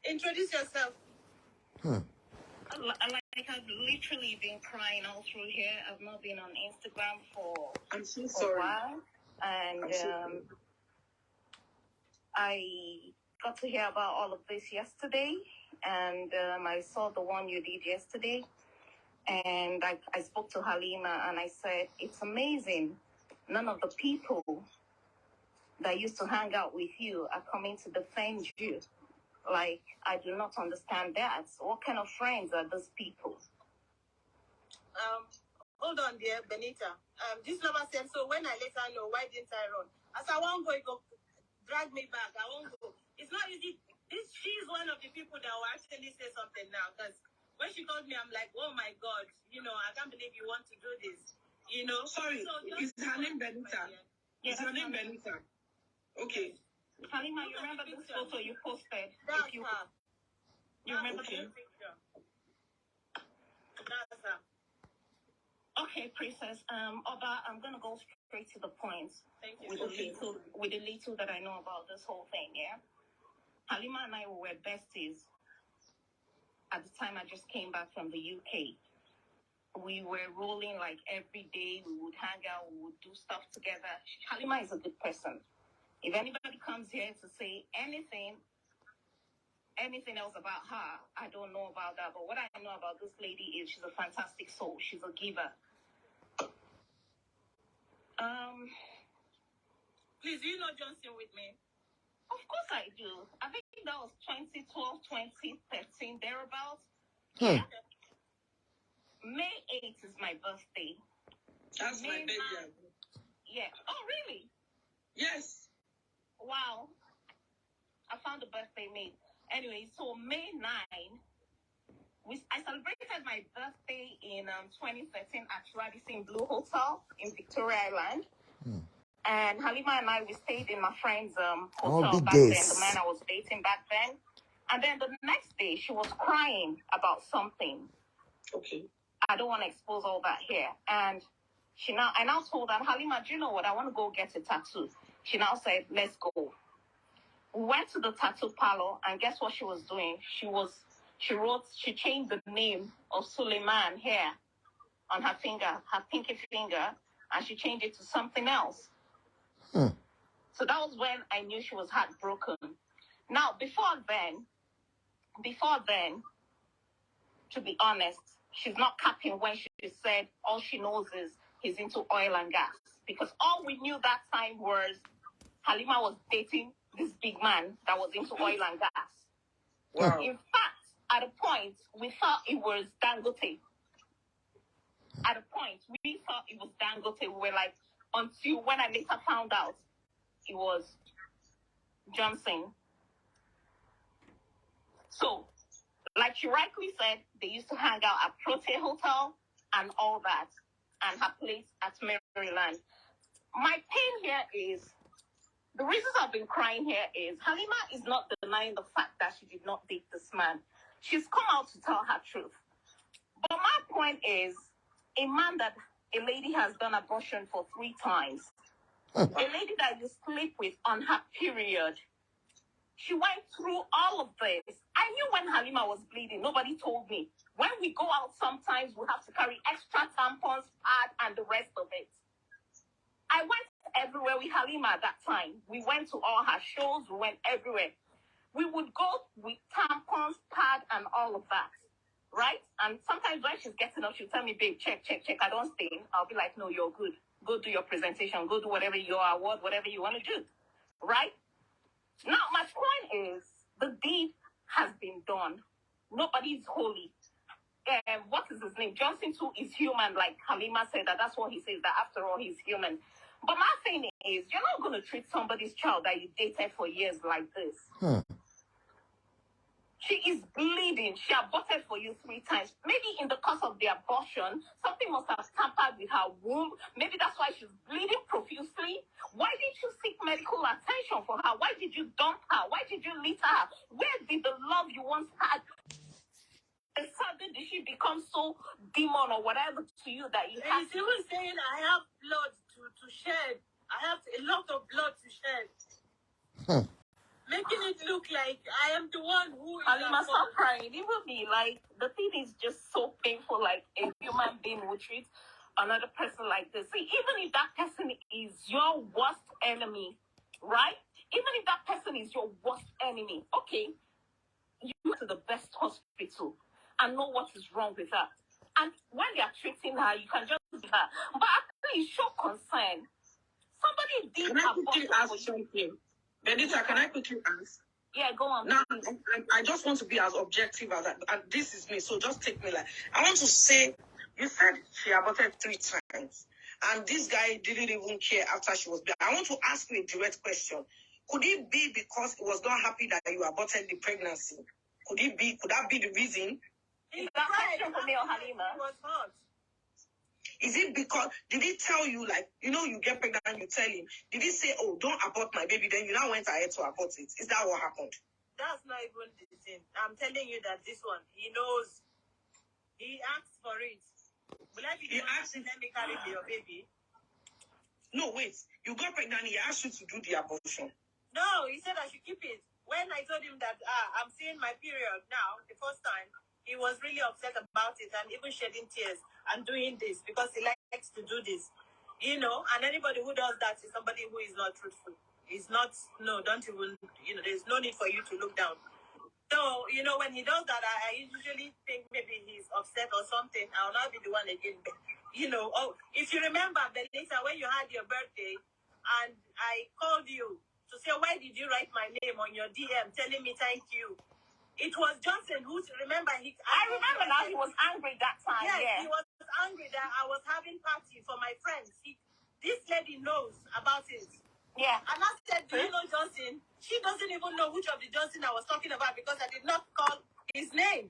Introduce yourself. I've literally been crying all through here. I've not been on Instagram for I'm so sorry. a while. And I got to hear about all of this yesterday. And I saw the one you did yesterday. And I spoke to Halima and I said, it's amazing. None of the people that used to hang out with you are coming to defend you. Like, I do not understand that. What kind of friends are those people? Hold on, dear Benita. This lover said, so when I let her know, why didn't I run? As I won't go drag me back. I won't go. It's not easy. She's one of the people that will actually say something now. Because when she called me, I'm like, oh my God, I can't believe you want to do this. Sorry, is her name Benita? Yes, is her name Benita? Okay. Halima, you remember this photo you posted? That's her. You remember the picture? That's her. Okay, Princess. Oba, I'm gonna go straight to the point. Thank you. With the little that I know about this whole thing, yeah. Halima and I were besties at the time I just came back from the UK. We were rolling like every day. We would hang out. We would do stuff together. Halima is a good person. If anybody comes here to say anything else about her, I don't know about that. But what I know about this lady is she's a fantastic soul. She's a giver. Please, do you know Johnson with me? Of course I do. I think that was 2012, 2013, thereabouts. Yeah. May 8th is my birthday. That's my birthday. Yeah. Oh, really? Yes. Wow. I found the birthday May. Anyway, so May 9, I celebrated my birthday in 2013 at Radisson Blue Hotel in Victoria Island. And Halima and I, we stayed in my friend's hotel back then, the man I was dating back then. And then the next day, she was crying about something. Okay. I don't want to expose all that here. And I now told her, Halima, do you know what? I want to go get a tattoo. She now said, let's go. We went to the tattoo parlor, and guess what she was doing? She changed the name of Suleiman here on her finger, her pinky finger, and she changed it to something else. So that was when I knew she was heartbroken. Now, before then, to be honest, she's not capping when she said all she knows is he's into oil and gas. Because all we knew that time was Halima was dating this big man that was into oil and gas. Wow. In fact, at a point, we thought it was Dangote. At a point, we thought it was Dangote. We were like, until when I later found out it was Johnson. So, like she rightly said, they used to hang out at Protea Hotel and all that, and her place at Maryland. My pain here is, the reasons I've been crying here is, Halima is not denying the fact that she did not date this man. She's come out to tell her truth. But my point is, a man that a lady has done abortion for 3 times, a lady that you sleep with on her period, she went through all of this. I knew when Halima was bleeding. Nobody told me. When we go out, sometimes we have to carry extra tampons, pad, and the rest of it. I went everywhere with Halima at that time. We went to all her shows. We went everywhere. We would go with tampons, pad, and all of that. Right? And sometimes when she's getting up, she'll tell me, babe, check. I don't stain. I'll be like, no, you're good. Go do your presentation. Go do whatever your award, whatever you want to do. Right? Now, my point is, the deed has been done. Nobody's holy. What is his name? Johnson too is human, like Halima said that's what he says, that after all, he's human. But my thing is, you're not going to treat somebody's child that you dated for years like this. She is bleeding. She aborted for you 3 times. Maybe in the course of the abortion, something must have tampered with her womb. Maybe that's why she's bleeding profusely. Why didn't you seek medical attention for her? Why did you dump her? Why did you litter her? Where did the love you once had? And suddenly did she become so demon or whatever to you that you have to... Even saying I have blood to shed. I have a lot of blood to shed. Making it look like I am the one who is... Halima, stop crying. It will be like, the thing is just so painful, like a human being would treat another person like this. See, even if that person is your worst enemy, right? Even if that person is your worst enemy, okay, you go to the best hospital and know what is wrong with her. And when they are treating her, you can just do her. But please show concern. Somebody did quickly ask something? Benita, can I quickly ask? Yeah, go on. Now, I just want to be as objective as and this is me, so just take me like... I want to say, you said she aborted 3 times, and this guy didn't even care after she was born. I want to ask you a direct question. Could it be because he was not happy that you aborted the pregnancy? Could that be the reason? Is that question for me or Halima? It was hot. Is it because, did he tell you, like, you get pregnant and you tell him, did he say, oh, don't abort my baby, then you now went ahead to abort it? Is that what happened? That's not even the thing. I'm telling you that this one, he knows. He asked for it. Will I be the one to let me carry your baby? No, wait. You got pregnant, he asked you to do the abortion. No, he said I should keep it. When I told him that I'm seeing my period now, the first time, he was really upset about it and even shedding tears and doing this because he likes to do this. And anybody who does that is somebody who is not truthful. Don't even, there's no need for you to look down. So, when he does that, I usually think maybe he's upset or something. I'll not be the one again. If you remember, Benita, when you had your birthday and I called you to say, why did you write my name on your DM telling me thank you? It was Johnson who, remember, I remember now, he was angry that time. Yes, yeah. He was angry that I was having party for my friends. This lady knows about it. Yeah. And I said, do you know Johnson? She doesn't even know which of the Johnson I was talking about because I did not call his name.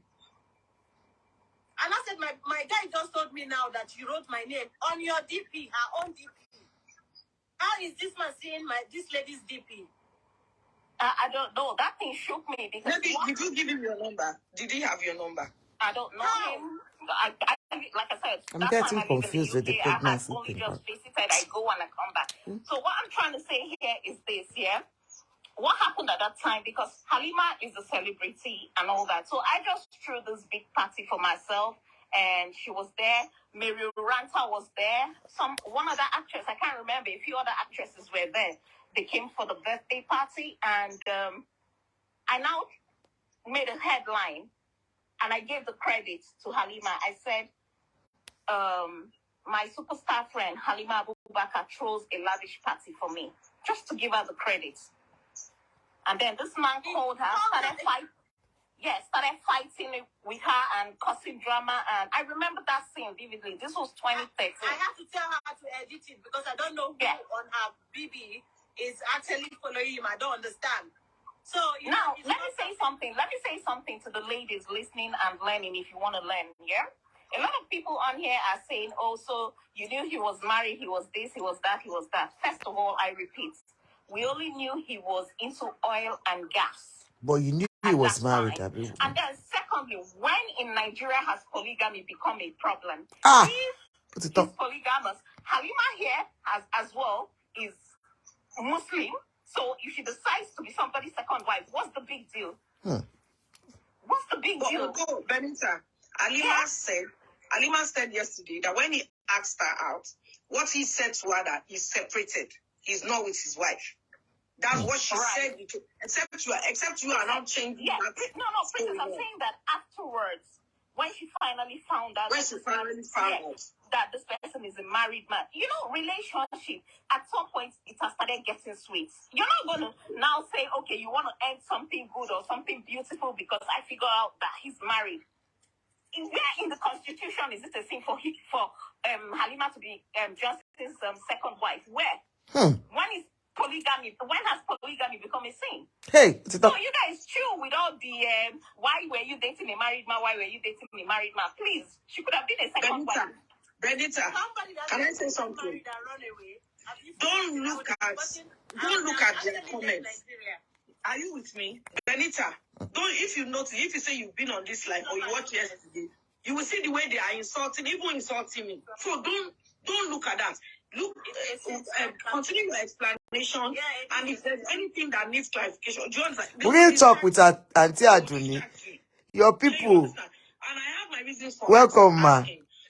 And I said, my guy just told me now that you wrote my name on your DP, her own DP. How is this man seeing this lady's DP? I don't know. That thing shook me because... Maybe, did you give him your number? Did he have your number? I don't know him. Like I said, I'm getting confused with the pregnancy thing. I just visited, I go and I come back. So what I'm trying to say here is this, yeah? What happened at that time, because Halima is a celebrity and all that. So I just threw this big party for myself. and she was there. Mary Ranta was there. One other actress, I can't remember. A few other actresses were there. They came for the birthday party, and I now made a headline, and I gave the credit to Halima. I said, my superstar friend Halima Abubakar throws a lavish party for me, just to give her the credit. And then this man called her, started fighting with her and causing drama. And I remember that scene vividly. This was 2013. I have to tell her to edit it because I don't know who on her BB is actually following him. I don't understand. So now, let me say something. Let me say something to the ladies listening and learning if you want to learn, yeah? A lot of people on here are saying, oh, so you knew he was married, he was this, he was that, he was that. First of all, I repeat, we only knew he was into oil and gas. But you knew he was married. And then secondly, when in Nigeria has polygamy become a problem? If he's polygamous, Halima here as well is Muslim. So if she decides to be somebody's second wife, what's the big deal? What's the big deal? Benita, Halima said yesterday that when he asked her out, what he said to her that he's separated. He's not with his wife. That's what she said. Except you are not changing. Yeah. Princess, I'm saying that afterwards, when she finally found out that this person is a married man, you know, relationship, at some point, it has started getting sweet. You're not going to now say, okay, you want to end something good or something beautiful because I figure out that he's married. Where in the Constitution is it a thing for Halima to be Justice's second wife? Where? When is polygamy? When has polygamy become a sin? Hey, so you guys chill with all the why were you dating a married man? Why were you dating a married man? Please, she could have been a second wife. Benita, can I say something? Don't look at their comments. Are you with me, Benita? If you say you've been on this line or you watched yesterday, you will see the way they are insulting me. So don't look at that. Look, continue your explanation, and if there's anything that needs clarification, do you understand? We're going to talk with Auntie Aduni. Your people. And I have my reasons for welcome, ma.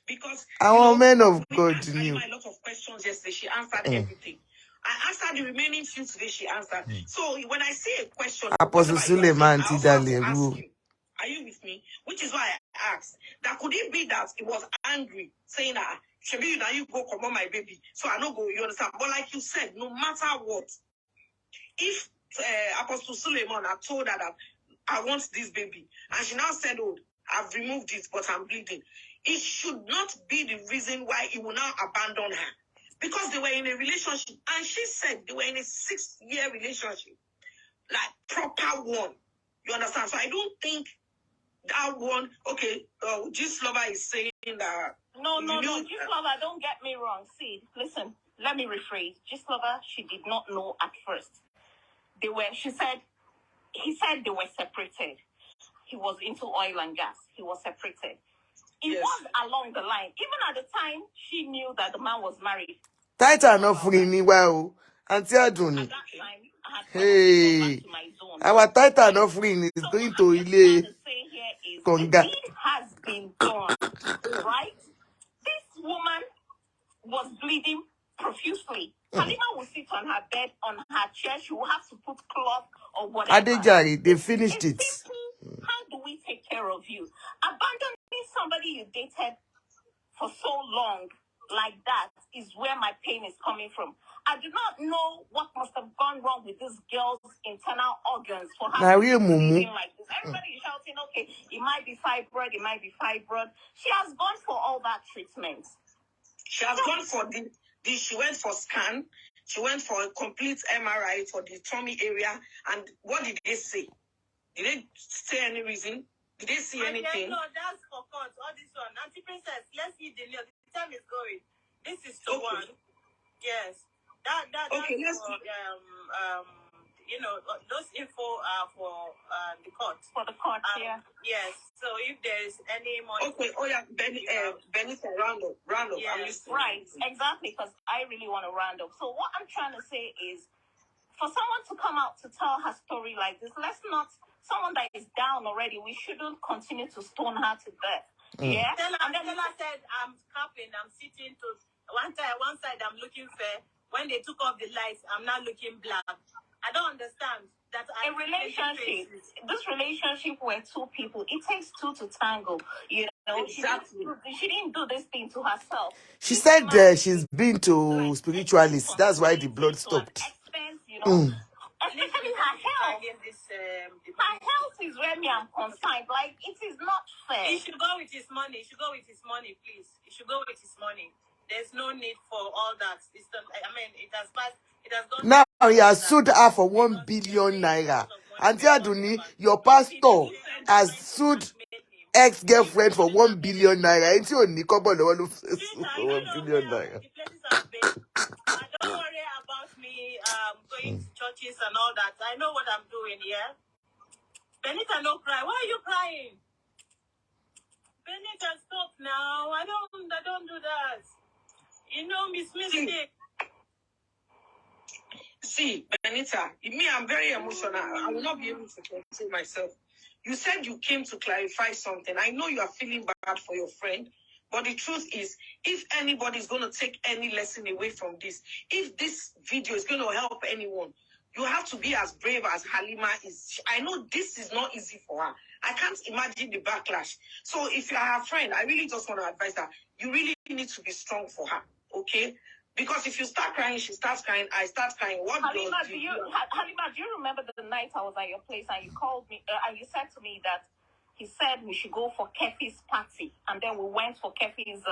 Because our men of God knew a lot of questions yesterday. She answered everything. I answered the remaining few today. She answered. So when I see a question, Apostle Suleiman Tidale, are you with me? Which is why I asked that could it be that he was angry, saying that Shebi, now you go come on my baby, so I don't go. You understand? But like you said, no matter what, if Apostle Suleiman had told her that I want this baby, and she now said, "Oh, I've removed it, but I'm bleeding," it should not be the reason why he will now abandon her. Because they were in a relationship, and she said they were in a 6-year relationship, like proper one. You understand? So I don't think that one. Okay, this lover is saying that. No, Gislova, don't get me wrong. See, listen, let me rephrase. Gislova, she did not know at first. He said they were separated. He was into oil and gas. He was separated. It was along the line. Even at the time, she knew that the man was married. Title not free me well. Auntie Aduni. At that time, I had to go back to my zone. Our title not free is going to Ile Konga. The deed has been done, right? This woman was bleeding profusely. Halima will sit on her bed, on her chair. She will have to put cloth or whatever. Adejari, they finished it. Simple, how do we take care of you? Abandoning somebody you dated for so long like that is where my pain is coming from. I do not know what must have gone wrong with this girl's internal organs for her to be bleeding like this. Everybody is shouting, okay, it might be fibroid, it might be fibroid. She has gone for all that treatment. She has gone for she went for scan. She went for a complete MRI for the tummy area. And what did they say? Did they say any reason? Did they see anything? No, that's for court. All this one. Auntie Princess, let's see the news. The time is going. This is the one. Yes. That's okay, for, you know, those info are for the court. For the court, yeah. Yes. So if there's any more... Okay, Benita, round up. Yes. Right, exactly, because I really want to round up. So what I'm trying to say is, for someone to come out to tell her story like this, let's not... Someone that is down already, we shouldn't continue to stone her to death. Yeah. And then I said, I'm capping, I'm sitting to one side I'm looking fair. When they took off the lights, I'm now looking black. I don't understand that. A relationship, this relationship where two people, it takes two to tango. You know, exactly. She didn't do this thing to herself. She said she's been to spiritualists. That's why the blood stopped. Expense, you know. Especially her health. Her health is where me I'm concerned. Like, it is not fair. He should go with his money. He should go with his money, please. He should go with his money. There's no need for all that. I mean, it has passed. It has gone. Now he has sued her for 1 billion naira. Auntie Aduni, your pastor has sued ex-girlfriend for 1 billion naira. Ain't you only couple of 1 billion naira? Don't worry about me going to churches and all that. I know what I'm doing here. Benita, no cry. Why are you crying? Benita, stop now. I don't do that. You know, Miss Mistake. See, Benita, me, I'm very emotional. I will not be able to control myself. You said you came to clarify something. I know you are feeling bad for your friend, but the truth is, if anybody is going to take any lesson away from this, if this video is going to help anyone, you have to be as brave as Halima is. I know this is not easy for her. I can't imagine the backlash. So if you are her friend, I really just want to advise her, you really need to be strong for her, okay? Because if you start crying, she starts crying, I start crying. Halima, do you remember the night I was at your place and you called me and you said to me that he said we should go for Kefi's party, and then we went for Kefi's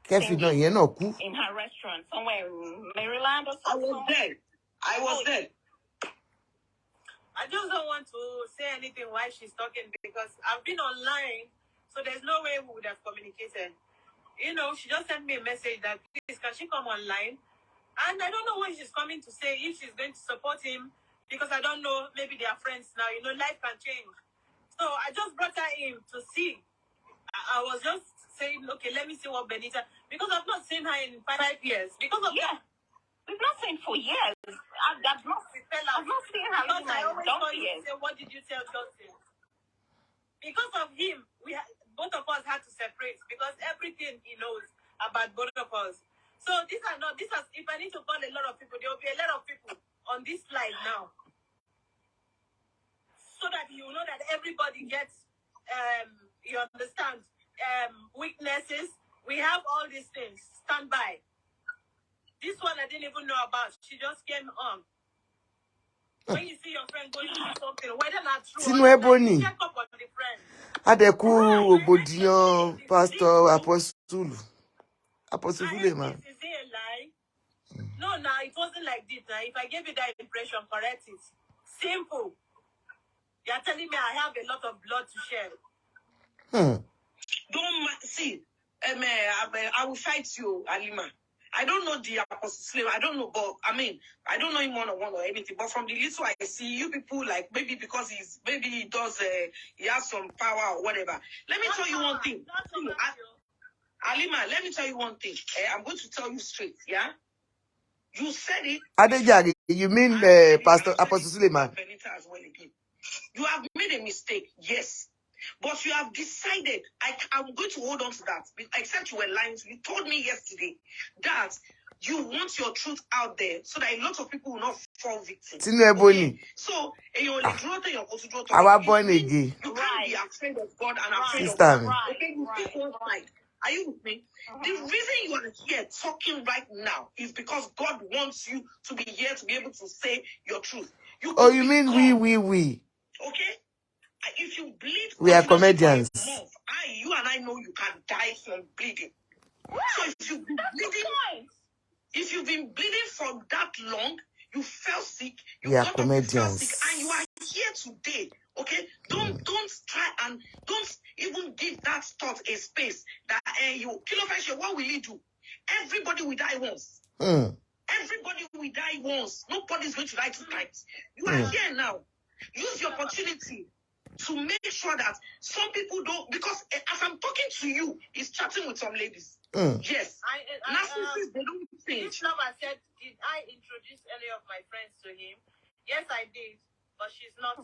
Kefi, no, you're not cool. In her restaurant somewhere in Maryland or something. I was there. I just don't want to say anything while she's talking because I've been online, so there's no way we would have communicated. You know, she just sent me a message that, please, can she come online? And I don't know what she's coming to say, if she's going to support him, because I don't know, maybe they are friends now. You know, life can change. So I just brought her in to see. I was just saying, okay, let me see what Benita, because I've not seen her in 5 years. Because of that. We've not seen for years. I've not seen her in years. Say, what did you tell Justin? Because of him, both of us had to separate because everything he knows about both of us. So if I need to call a lot of people, there will be a lot of people on this slide now. So that you know that everybody gets, you understand, weaknesses. We have all these things. Stand by. This one I didn't even know about. She just came on. When you see your friend going through something, whether not true or not, check up on the friend. Adeku Obodiyan, Pastor Apostle Fulema. Is it a lie? No, it wasn't like this. If I gave you that impression, correct it. Simple. You're telling me I have a lot of blood to share. Don't see. I will fight you, Halima. I don't know the Apostle Fulema. I don't know, but I mean, I don't know him one-on-one or anything. But from the little I see, you people like maybe because he has some power or whatever. Let me tell you one thing. Halima, let me tell you one thing. I'm going to tell you straight, yeah? You said it. Adejari, you mean Pastor Apostle Fulema? Benita as well again. You have made a mistake, yes. But you have decided, I'm going to hold on to that, except you were lying. You told me yesterday that you want your truth out there so that a lot of people will not fall victim. Okay? So, you are born again. You can't be afraid of God and afraid of God. Okay, you pick one side. Are you with me? The reason you are here talking right now is because God wants you to be here to be able to say your truth. You mean we? Okay? If you bleed, we are comedians. You and I know you can die from bleeding. So if you've been bleeding for that long, you fell sick, we are comedians, and you are here today. Okay, don't try and don't even give that thought a space. That you kill off. What will you do? Everybody will die once. Everybody will die once. Nobody's going to die 2 times. You are here now. Use the opportunity to make sure that some people don't, because as I'm talking to you, he's chatting with some ladies. Yes. Narcissists, they don't change. This lover said, did I introduce any of my friends to him? Yes, I did. But she's not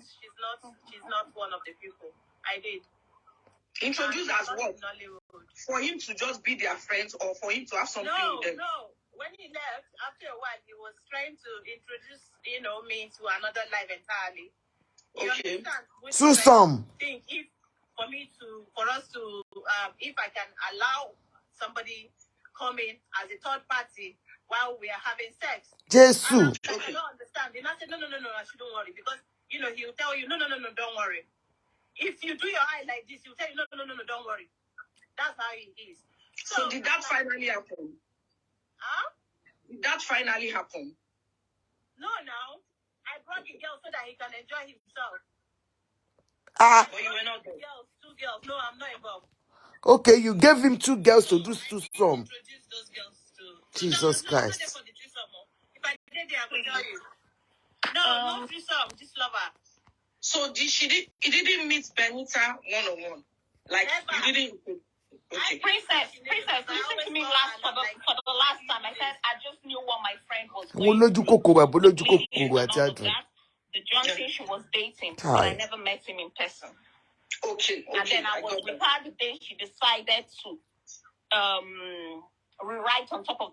one of the people. I did. Introduced as what? For him to just be their friends or for him to have something with them? No. When he left, after a while, he was trying to introduce, me to another life entirely. You understand? So some. Think for us to, if I can allow somebody come in as a third party while we are having sex. Jesus. I don't understand. Then I said, no, I shouldn't worry because, he'll tell you, no, don't worry. If you do your eye like this, he'll tell you, no, don't worry. That's how he is. So did that finally happen? Huh? Did that finally happen? No. I brought the girl so that he can enjoy himself. But you were not there. Two girls. No, I'm not involved. Okay, you gave him 2 girls to do some. Introduce those girls to Jesus Christ. If I did there, I could tell you. No threesome, just lover. So he didn't meet Benita one-on-one. Like Never. you didn't. Okay. Princess, listen to me for the last time. I said I just knew what my friend was Wo going lójú kòkòrò, àbó lójú through. kòkòrò àti àdùn. The Johnson she was dating, but I never met him in person. Okay. And then I was with her the day she decided to rewrite on top of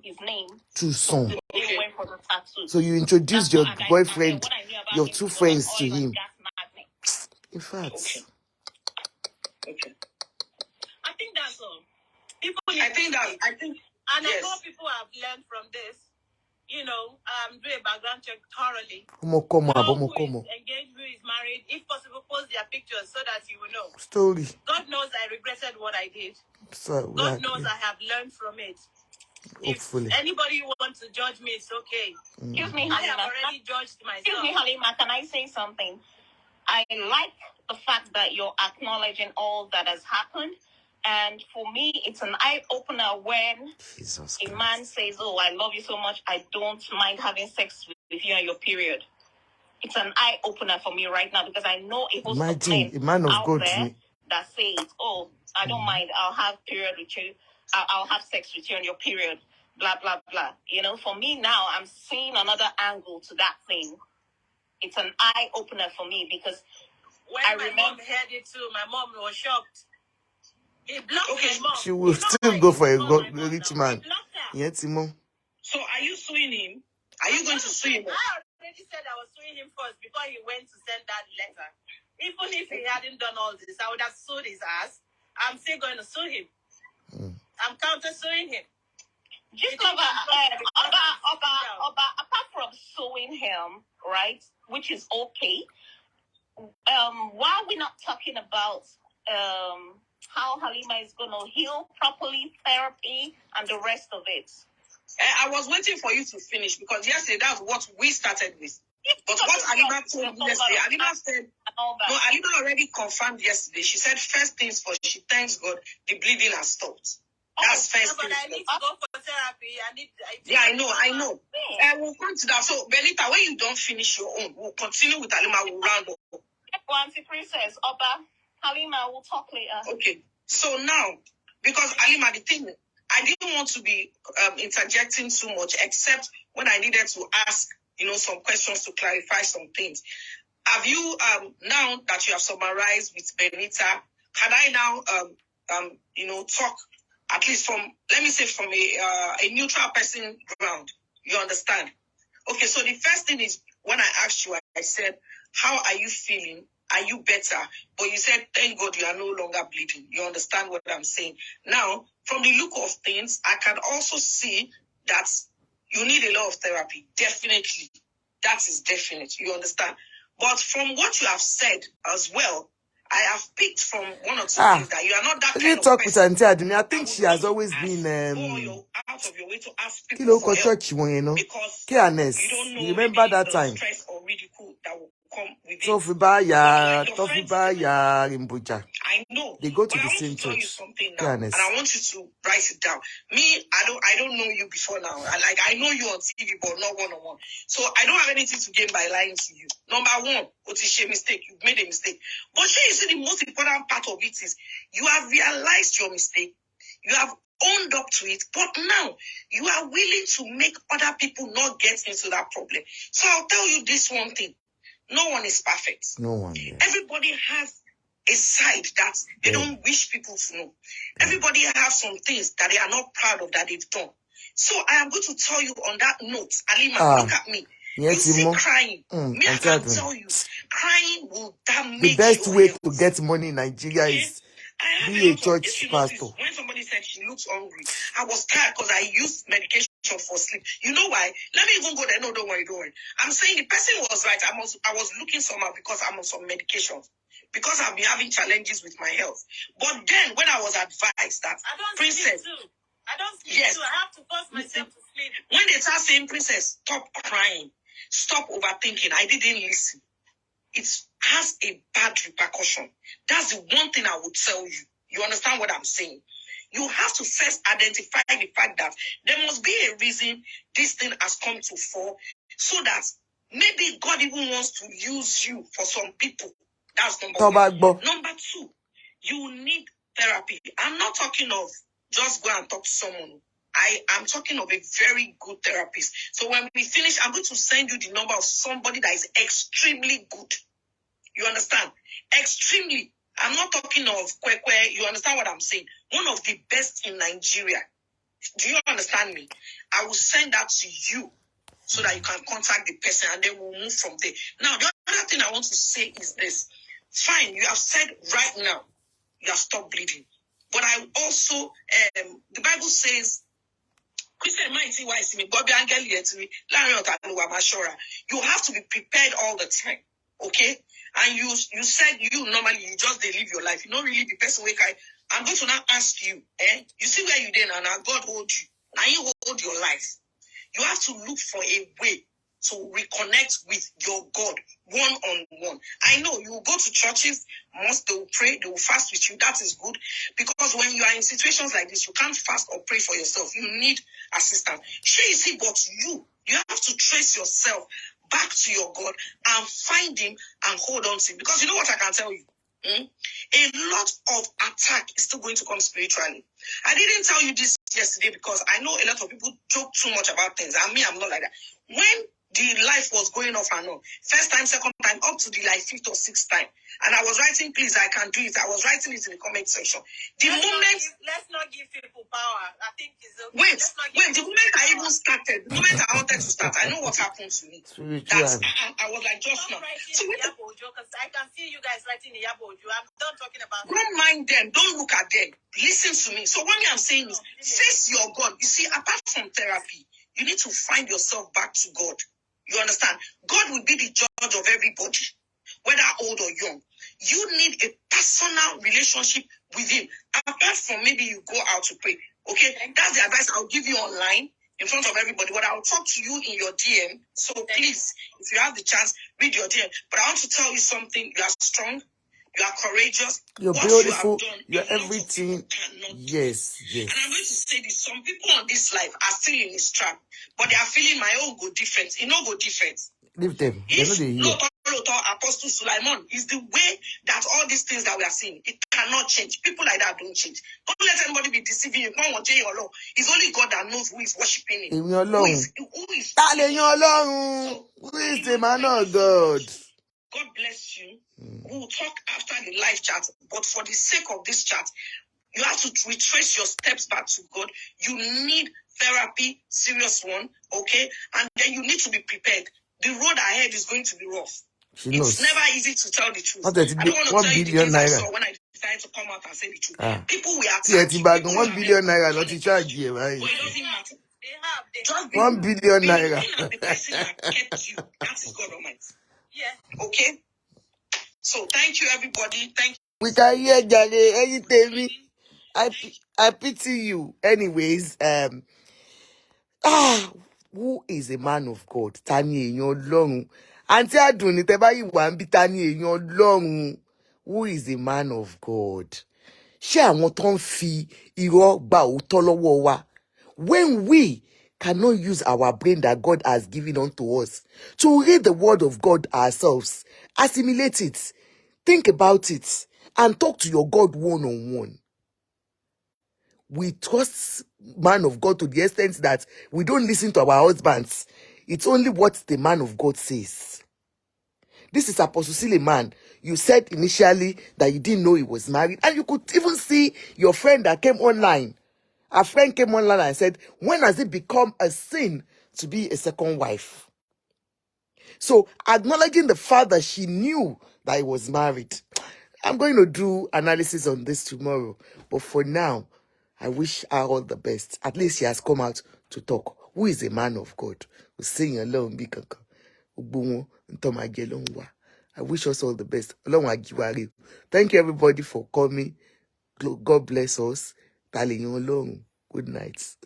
his name. To some. He went for the tattoo. So you introduced your boyfriend, your 2 friends to him. In fact. Okay. I think that's all. I know people have learned from this. Do a background check thoroughly. Who is engaged, who is married, if possible, post their pictures so that you will know. Story. God knows I regretted what I did. So, God knows I have learned from it. Hopefully. If anybody wants to judge me, it's okay. Excuse me, I Halima. have already judged myself. Excuse me, Halima. Can I say something? I like the fact that you're acknowledging all that has happened. And for me, it's an eye-opener when a man says, oh, I love you so much, I don't mind having sex with you on your period. It's an eye-opener for me right now because I know a host of men out there that say, oh, I don't mind, I'll have period with you, I'll have sex with you on your period, blah, blah, blah. For me now, I'm seeing another angle to that thing. It's an eye-opener for me because when my mom heard it too, my mom was shocked. He blocked my mom. She will still go for a rich man. Yes, Timo. So are you suing him? Are you going to sue him? I already said I was suing him first before he went to send that letter. Even if he hadn't done all this, I would have sued his ass. I'm still going to sue him. I'm counter-suing him. Just apart from suing him, right, which is okay, why are we not talking about how Halima is going to heal properly, therapy, and the rest of it? I was waiting for you to finish because yesterday that's what we started with. But what Halima told me yesterday, Halima said, no, Halima already confirmed yesterday. She said, first things first, she thanks God the bleeding has stopped. That's first things first. But I need to go for therapy. I know. We'll come to that. So, Benita, when you don't finish your own, we'll continue with Halima. We'll round up. Auntie Princess, Oba, Halima, we'll talk later. Okay. So now, because Halima, the thing, I didn't want to be interjecting too much, except when I needed to ask, some questions to clarify some things. Have you, now that you have summarized with Benita, can I now, talk at least from, let me say, from a neutral person ground? You understand? Okay, so the first thing is, when I asked you, I said, how are you feeling? Are you better? But you said, thank God you are no longer bleeding. You understand what I'm saying? Now, from the look of things, I can also see that you need a lot of therapy. Definitely. That is definite. You understand? But from what you have said as well, I have picked from one or two things that you are not that kind of talk person. With Auntie Aduni. I think she has always been out of your way to ask people for help, because you don't know you remember that time? Stress or ridicule that will come with it. I know. They go to but the I want same to tell you church. something now, and I want you to write it down. Me, I don't know you before now. I know you on TV, but not one-on-one. So I don't have anything to gain by lying to you. Number one, it's a mistake. You've made a mistake. But you see, the most important part of it is you have realized your mistake. You have owned up to it, but now you are willing to make other people not get into that problem. So I'll tell you this one thing. No one is perfect. No one. Yeah. Everybody has a side that they don't wish people to know. Everybody have some things that they are not proud of that they've done. So I am going to tell you on that note, Halima, look at me. You see crying. Me, I can tell you, crying will damage the best your way health. to get money in Nigeria is be a church pastor. When somebody said she looks hungry, I was tired because I used medication for sleep. You know why? Let me even go there. No, don't worry. I'm saying the person was right. I was looking somehow because I'm on some medications. Because I've been having challenges with my health. But then when I was advised that Princess, I don't sleep too. I have to force myself to sleep. When they start saying, Princess, stop crying, stop overthinking, I didn't listen. It has a bad repercussion. That's the one thing I would tell you. You understand what I'm saying? You have to first identify the fact that there must be a reason this thing has come to fall, so that maybe God even wants to use you for some people. That's number one. Number two, you need therapy. I'm not talking of just go and talk to someone. I am talking of a very good therapist. So when we finish, I'm going to send you the number of somebody that is extremely good. You understand? Extremely. I'm not talking of Kwekwe. You understand what I'm saying? One of the best in Nigeria. Do you understand me? I will send that to you so that you can contact the person and then we'll move from there. Now, the other thing I want to say is this. Fine, you have said right now, you have stopped bleeding. But I also, the Bible says, you have to be prepared all the time. Okay? And you said you normally you just live your life. You don't really the person where I'm going to now ask you, you see where you did and now God hold you. Now you hold your life. You have to look for a way to reconnect with your God one-on-one. I know you will go to churches, they will pray, they will fast with you. That is good. Because when you are in situations like this, you can't fast or pray for yourself. You need assistance. Sure, you see, but you have to trace yourself back to your God and find him and hold on to him. Because you know what I can tell you? A lot of attack is still going to come spiritually. I didn't tell you this yesterday because I know a lot of people joke too much about things. And me, I'm not like that. When the life was going off and on, first time, second time, up to the like fifth or sixth time, and I was writing, please, I can do it. I was writing it in the comment section. Let's not give people power. I think it's okay. Wait, the moment I even started, the moment I wanted to start, I know what happened to me. That's, I was like, just now. So because I can see you guys writing the Yaboju. I'm done talking about it. Don't mind them. Don't look at them. Listen to me. So what I'm saying is, face your God. You see, apart from therapy, you need to find yourself back to God. You understand? God will be the judge of everybody, whether old or young. You need a personal relationship with him. Apart from maybe you go out to pray. Okay? That's the advice I'll give you online in front of everybody. But I'll talk to you in your DM. So please, if you have the chance, read your DM. But I want to tell you something. You are strong. You are courageous. You're beautiful. You're everything. Yes. And I'm going to say this. Some people on this life are still in this trap. But they are feeling my own go different. It no go different. Leave them. Apostle Sulaiman is the way that all these things that we are seeing, it cannot change. People like that don't change. Don't let anybody be deceiving you. It's only God that knows who is worshiping him. Who is the man of God? God bless you. We'll talk after the live chat. But for the sake of this chat, you have to retrace your steps back to God. You need therapy, serious one, okay? And then you need to be prepared. The road ahead is going to be rough. It's never easy to tell the truth. I don't want to tell you the things I saw when I decided to come out and say the truth. People will attack you. 1 billion naira not to charge you, right? But it doesn't matter. Just 1 billion naira. The person that kept you, that is God Almighty. Yeah. Okay? So thank you, everybody. Thank you. We can hear Jare anything. I pity you. Anyways, who is a man of God? Tani èèyàn Ọlọ́run. Auntie Adunni tẹ́ bá yìí wà ńbí tani èèyàn Ọlọ́run. Who is a man of God? Ṣé àwọn tó ń fi irọ́ gba òótọ́ lọ́wọ́ wa? When we cannot use our brain that God has given unto us to read the word of God ourselves, assimilate it, think about it, and talk to your God one-on-one. We trust man of God to the extent that we don't listen to our husbands. It's only what the man of God says. This is Apostle Suleiman. You said initially that you didn't know he was married. And you could even see your friend that came online. A friend came online and said, when has it become a sin to be a second wife? So acknowledging the fact that she knew that he was married. I'm going to do analysis on this tomorrow. But for now, I wish her all the best. At least she has come out to talk. Who is a man of God? Who's saying alone, I wish us all the best. Thank you everybody for coming. God bless us. Good night.